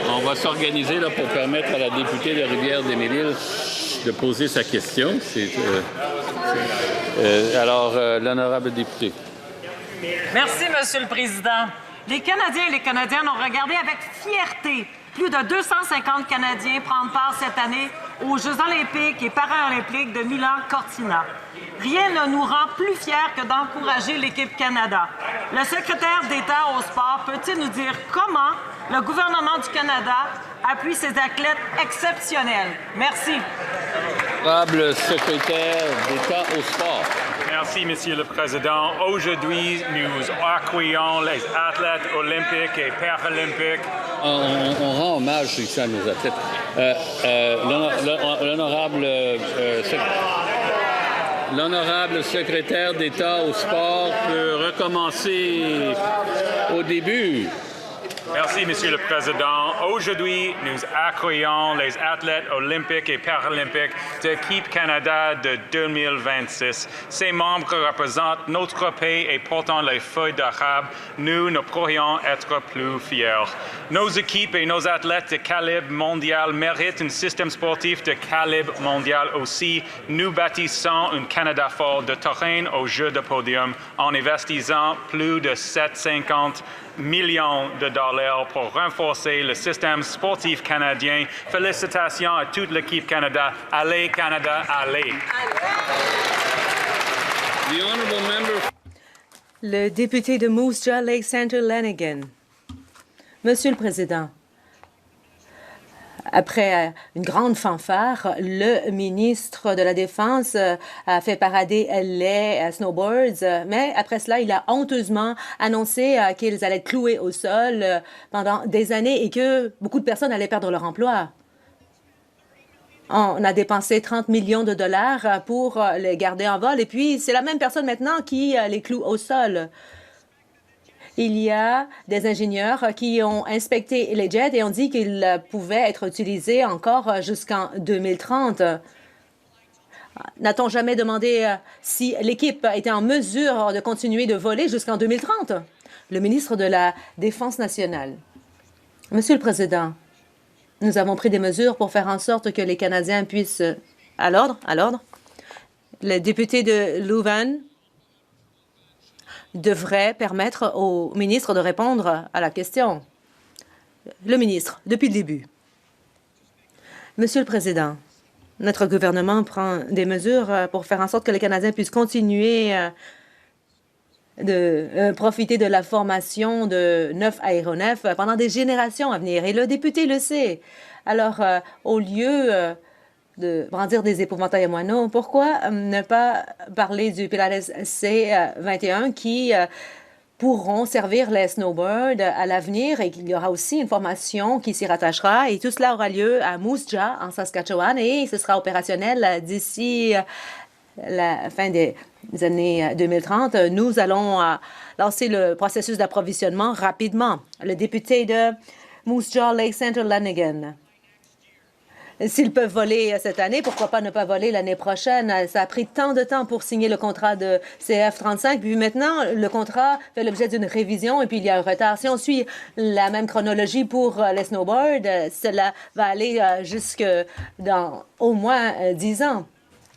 On va s'organiser là, pour permettre à la députée de Rivière-des-Mille-Îles de poser sa question. Alors, l'honorable député. Merci, Monsieur le Président. Les Canadiens et les Canadiennes ont regardé avec fierté plus de 250 Canadiens prendre part cette année aux Jeux olympiques et paralympiques de Milan-Cortina. Rien ne nous rend plus fiers que d'encourager l'équipe Canada. Le secrétaire d'État au sport peut-il nous dire comment le gouvernement du Canada appuie ces athlètes exceptionnels? Merci. Honorable secrétaire d'État au sport. Merci, Monsieur le Président. Aujourd'hui, nous accueillons les athlètes olympiques et paralympiques. On rend hommage ici à nos athlètes. L'honorable secrétaire d'État au sport peut recommencer au début. Merci, Monsieur le Président. Aujourd'hui, nous accueillons les athlètes olympiques et paralympiques de l'équipe Canada de 2026. Ces membres représentent notre pays et portant les feuilles d'arabe. Nous ne pourrions être plus fiers. Nos équipes et nos athlètes de calibre mondial méritent un système sportif de calibre mondial aussi. Nous bâtissons un Canada fort de terrain aux Jeux de podium en investissant plus de 750 millions de dollars pour renforcer le système sportif canadien. Félicitations à toute l'équipe Canada. Allez, Canada, allez! Le député de Moose Jaw Lake Center Lanigan. Monsieur le Président, après une grande fanfare, le ministre de la Défense a fait parader les snowboards, mais après cela, il a honteusement annoncé qu'ils allaient être cloués au sol pendant des années et que beaucoup de personnes allaient perdre leur emploi. On a dépensé 30 millions de dollars pour les garder en vol et puis c'est la même personne maintenant qui les cloue au sol. Il y a des ingénieurs qui ont inspecté les jets et ont dit qu'ils pouvaient être utilisés encore jusqu'en 2030. N'a-t-on jamais demandé si l'équipe était en mesure de continuer de voler jusqu'en 2030? Le ministre de la Défense nationale. Monsieur le Président, nous avons pris des mesures pour faire en sorte que les Canadiens puissent... À l'ordre. Le député de Leuven devrait permettre au ministre de répondre à la question. Le ministre, depuis le début. Monsieur le Président, notre gouvernement prend des mesures pour faire en sorte que les Canadiens puissent continuer de profiter de la formation de 9 aéronefs pendant des générations à venir. Et le député le sait. Alors, au lieu de brandir des épouvantails à moineaux, pourquoi ne pas parler du Pilates C-21 qui pourront servir les snowboards à l'avenir et qu'il y aura aussi une formation qui s'y rattachera et tout cela aura lieu à Moose Jaw en Saskatchewan et ce sera opérationnel d'ici la fin des années 2030. Nous allons lancer le processus d'approvisionnement rapidement. Le député de Moose Jaw Lake Center Lanigan. S'ils peuvent voler cette année, pourquoi pas ne pas voler l'année prochaine? Ça a pris tant de temps pour signer le contrat de CF35, puis maintenant, le contrat fait l'objet d'une révision et puis il y a un retard. Si on suit la même chronologie pour les snowboards, cela va aller jusque dans au moins 10 ans.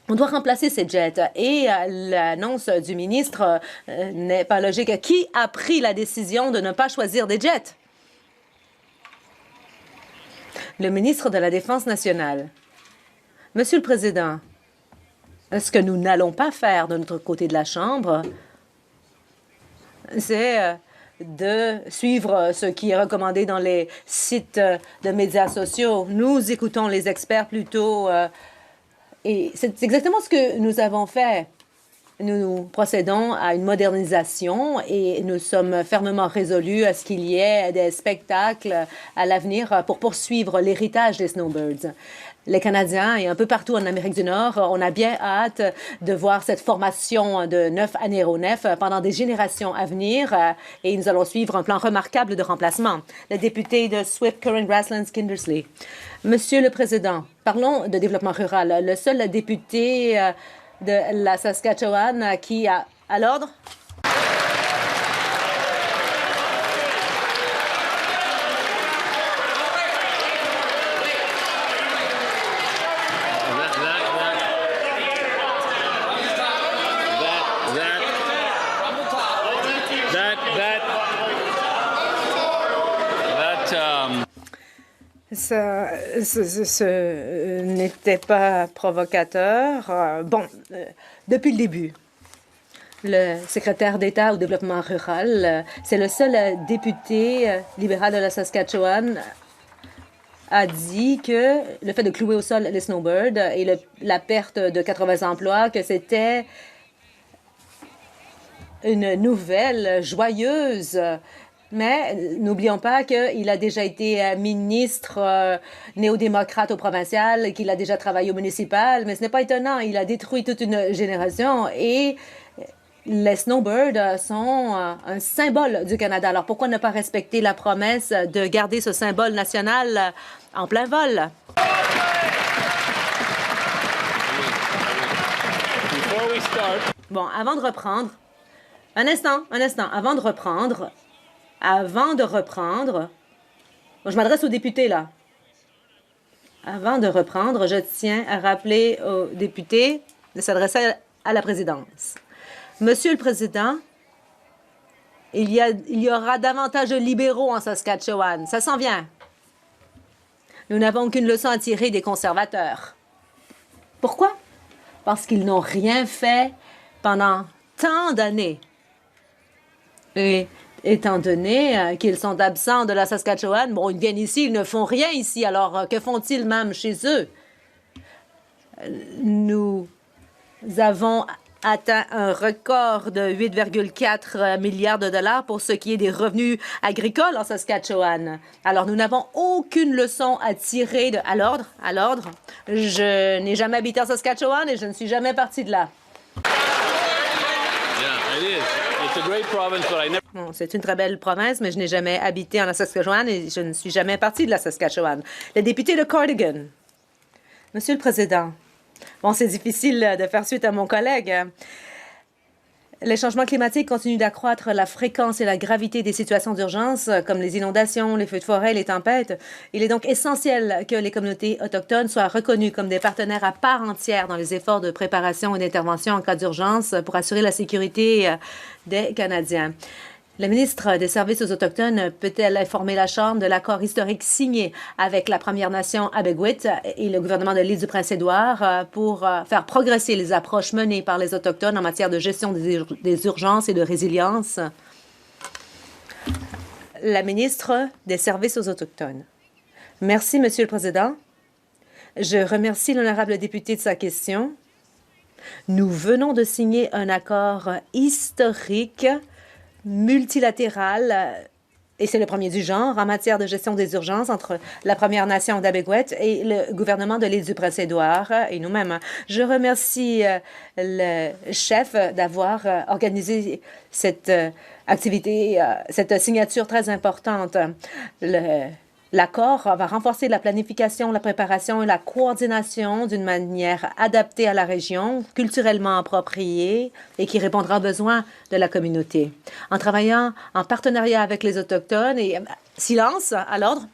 On doit remplacer ces jets et l'annonce du ministre n'est pas logique. Qui a pris la décision de ne pas choisir des jets? Le ministre de la Défense nationale. Monsieur le Président, ce que nous n'allons pas faire de notre côté de la Chambre, c'est de suivre ce qui est recommandé dans les sites de médias sociaux. Nous écoutons les experts plutôt Et c'est exactement ce que nous avons fait. Nous procédons à une modernisation et nous sommes fermement résolus à ce qu'il y ait des spectacles à l'avenir pour poursuivre l'héritage des Snowbirds. Les Canadiens et un peu partout en Amérique du Nord, on a bien hâte de voir cette formation de 9 aéronefs pendant des générations à venir et nous allons suivre un plan remarquable de remplacement. Le député de Swift Current Grasslands Kindersley. Monsieur le Président, parlons de développement rural. Le seul député de la Saskatchewan qui a à l'ordre. Ce n'était pas provocateur. Depuis le début, le secrétaire d'État au développement rural, c'est le seul député libéral de la Saskatchewan, a dit que le fait de clouer au sol les Snowbirds et la perte de 80 emplois, que c'était une nouvelle joyeuse. Mais n'oublions pas qu'il a déjà été ministre néo-démocrate au provincial, qu'il a déjà travaillé au municipal, mais ce n'est pas étonnant. Il a détruit toute une génération et les Snowbirds sont un symbole du Canada. Alors pourquoi ne pas respecter la promesse de garder ce symbole national en plein vol? Bon, avant de reprendre, un instant, avant de reprendre, je m'adresse aux députés, là. Avant de reprendre, je tiens à rappeler aux députés de s'adresser à la présidence. Monsieur le Président, il y aura davantage de libéraux en Saskatchewan. Ça s'en vient. Nous n'avons qu'une leçon à tirer des conservateurs. Pourquoi? Parce qu'ils n'ont rien fait pendant tant d'années. Et étant donné qu'ils sont absents de la Saskatchewan, bon, ils viennent ici, ils ne font rien ici. Alors, que font-ils même chez eux? Nous avons atteint un record de 8,4 milliards de dollars pour ce qui est des revenus agricoles en Saskatchewan. Alors, nous n'avons aucune leçon à tirer de... À l'ordre. Je n'ai jamais habité en Saskatchewan et je ne suis jamais partie de là. Bon, c'est une très belle province, mais je n'ai jamais habité en Saskatchewan et je ne suis jamais partie de la Saskatchewan. Le député de Cardigan. Monsieur le Président, bon, c'est difficile de faire suite à mon collègue. Les changements climatiques continuent d'accroître la fréquence et la gravité des situations d'urgence, comme les inondations, les feux de forêt, les tempêtes. Il est donc essentiel que les communautés autochtones soient reconnues comme des partenaires à part entière dans les efforts de préparation et d'intervention en cas d'urgence pour assurer la sécurité des Canadiens. La ministre des Services aux Autochtones peut-elle informer la Chambre de l'accord historique signé avec la Première Nation Abegwit et le gouvernement de l'île du Prince-Édouard pour faire progresser les approches menées par les Autochtones en matière de gestion des urgences et de résilience? La ministre des Services aux Autochtones. Merci, Monsieur le Président. Je remercie l'honorable député de sa question. Nous venons de signer un accord historique multilatéral, et c'est le premier du genre, en matière de gestion des urgences entre la Première Nation d'Abegwit et le gouvernement de l'île du Prince-Édouard et nous-mêmes. Je remercie le chef d'avoir organisé cette activité, cette signature très importante. L'accord va renforcer la planification, la préparation et la coordination d'une manière adaptée à la région, culturellement appropriée et qui répondra aux besoins de la communauté. En travaillant en partenariat avec les Autochtones et... Silence, à l'ordre.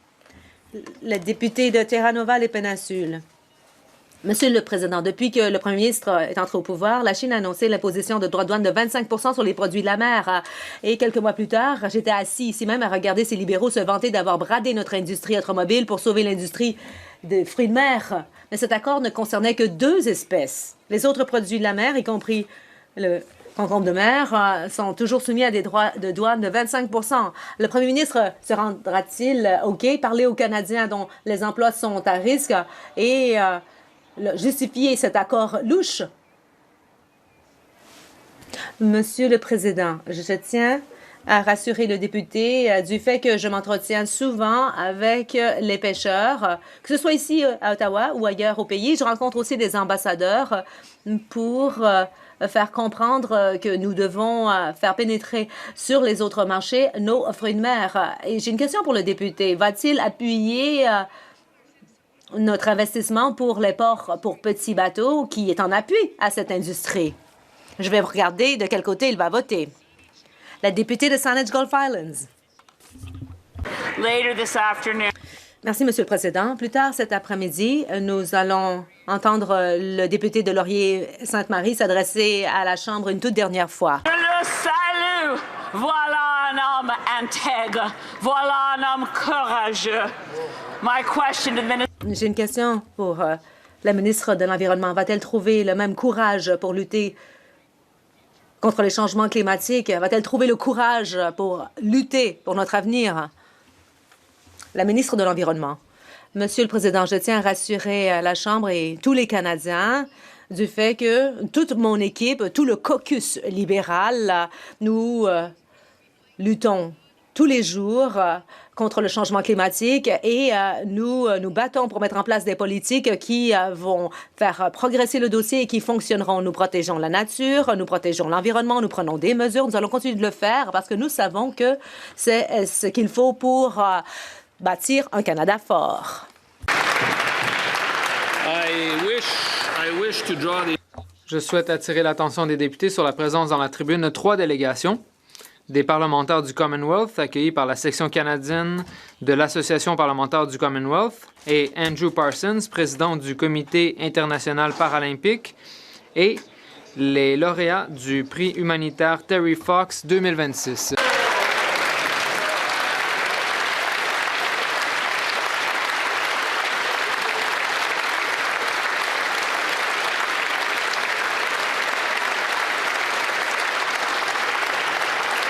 Le député de Terra Nova, les Péninsules. Monsieur le Président, depuis que le premier ministre est entré au pouvoir, la Chine a annoncé l'imposition de droits de douane de 25 % sur les produits de la mer. Et quelques mois plus tard, j'étais assis ici même à regarder ces libéraux se vanter d'avoir bradé notre industrie automobile pour sauver l'industrie des fruits de mer. Mais cet accord ne concernait que 2 espèces. Les autres produits de la mer, y compris le concombre de mer, sont toujours soumis à des droits de douane de 25 %. Le premier ministre se rendra-t-il OK, parler aux Canadiens dont les emplois sont à risque et justifier cet accord louche. Monsieur le Président, je tiens à rassurer le député du fait que je m'entretiens souvent avec les pêcheurs, que ce soit ici à Ottawa ou ailleurs au pays. Je rencontre aussi des ambassadeurs pour faire comprendre que nous devons faire pénétrer sur les autres marchés nos fruits de mer. Et j'ai une question pour le député. Va-t-il appuyer notre investissement pour les ports pour petits bateaux qui est en appui à cette industrie? Je vais regarder de quel côté il va voter. La députée de Saanich Gulf Islands. Merci, Monsieur le Président. Plus tard cet après-midi, nous allons entendre le député de Laurier-Sainte-Marie s'adresser à la Chambre une toute dernière fois. Je le salue. Voilà un homme intègre. Voilà un homme courageux. J'ai une question pour la ministre de l'Environnement. Va-t-elle trouver le même courage pour lutter contre les changements climatiques? Va-t-elle trouver le courage pour lutter pour notre avenir? La ministre de l'Environnement. Monsieur le Président, je tiens à rassurer la Chambre et tous les Canadiens du fait que toute mon équipe, tout le caucus libéral, nous luttons tous les jours contre le changement climatique et nous nous battons pour mettre en place des politiques qui vont faire progresser le dossier et qui fonctionneront. Nous protégeons la nature, nous protégeons l'environnement, nous prenons des mesures. Nous allons continuer de le faire parce que nous savons que c'est ce qu'il faut pour bâtir un Canada fort. Je souhaite attirer l'attention des députés sur la présence dans la tribune de 3 délégations. Des parlementaires du Commonwealth accueillis par la section canadienne de l'Association parlementaire du Commonwealth et Andrew Parsons, président du Comité international paralympique, et les lauréats du prix humanitaire Terry Fox 2026.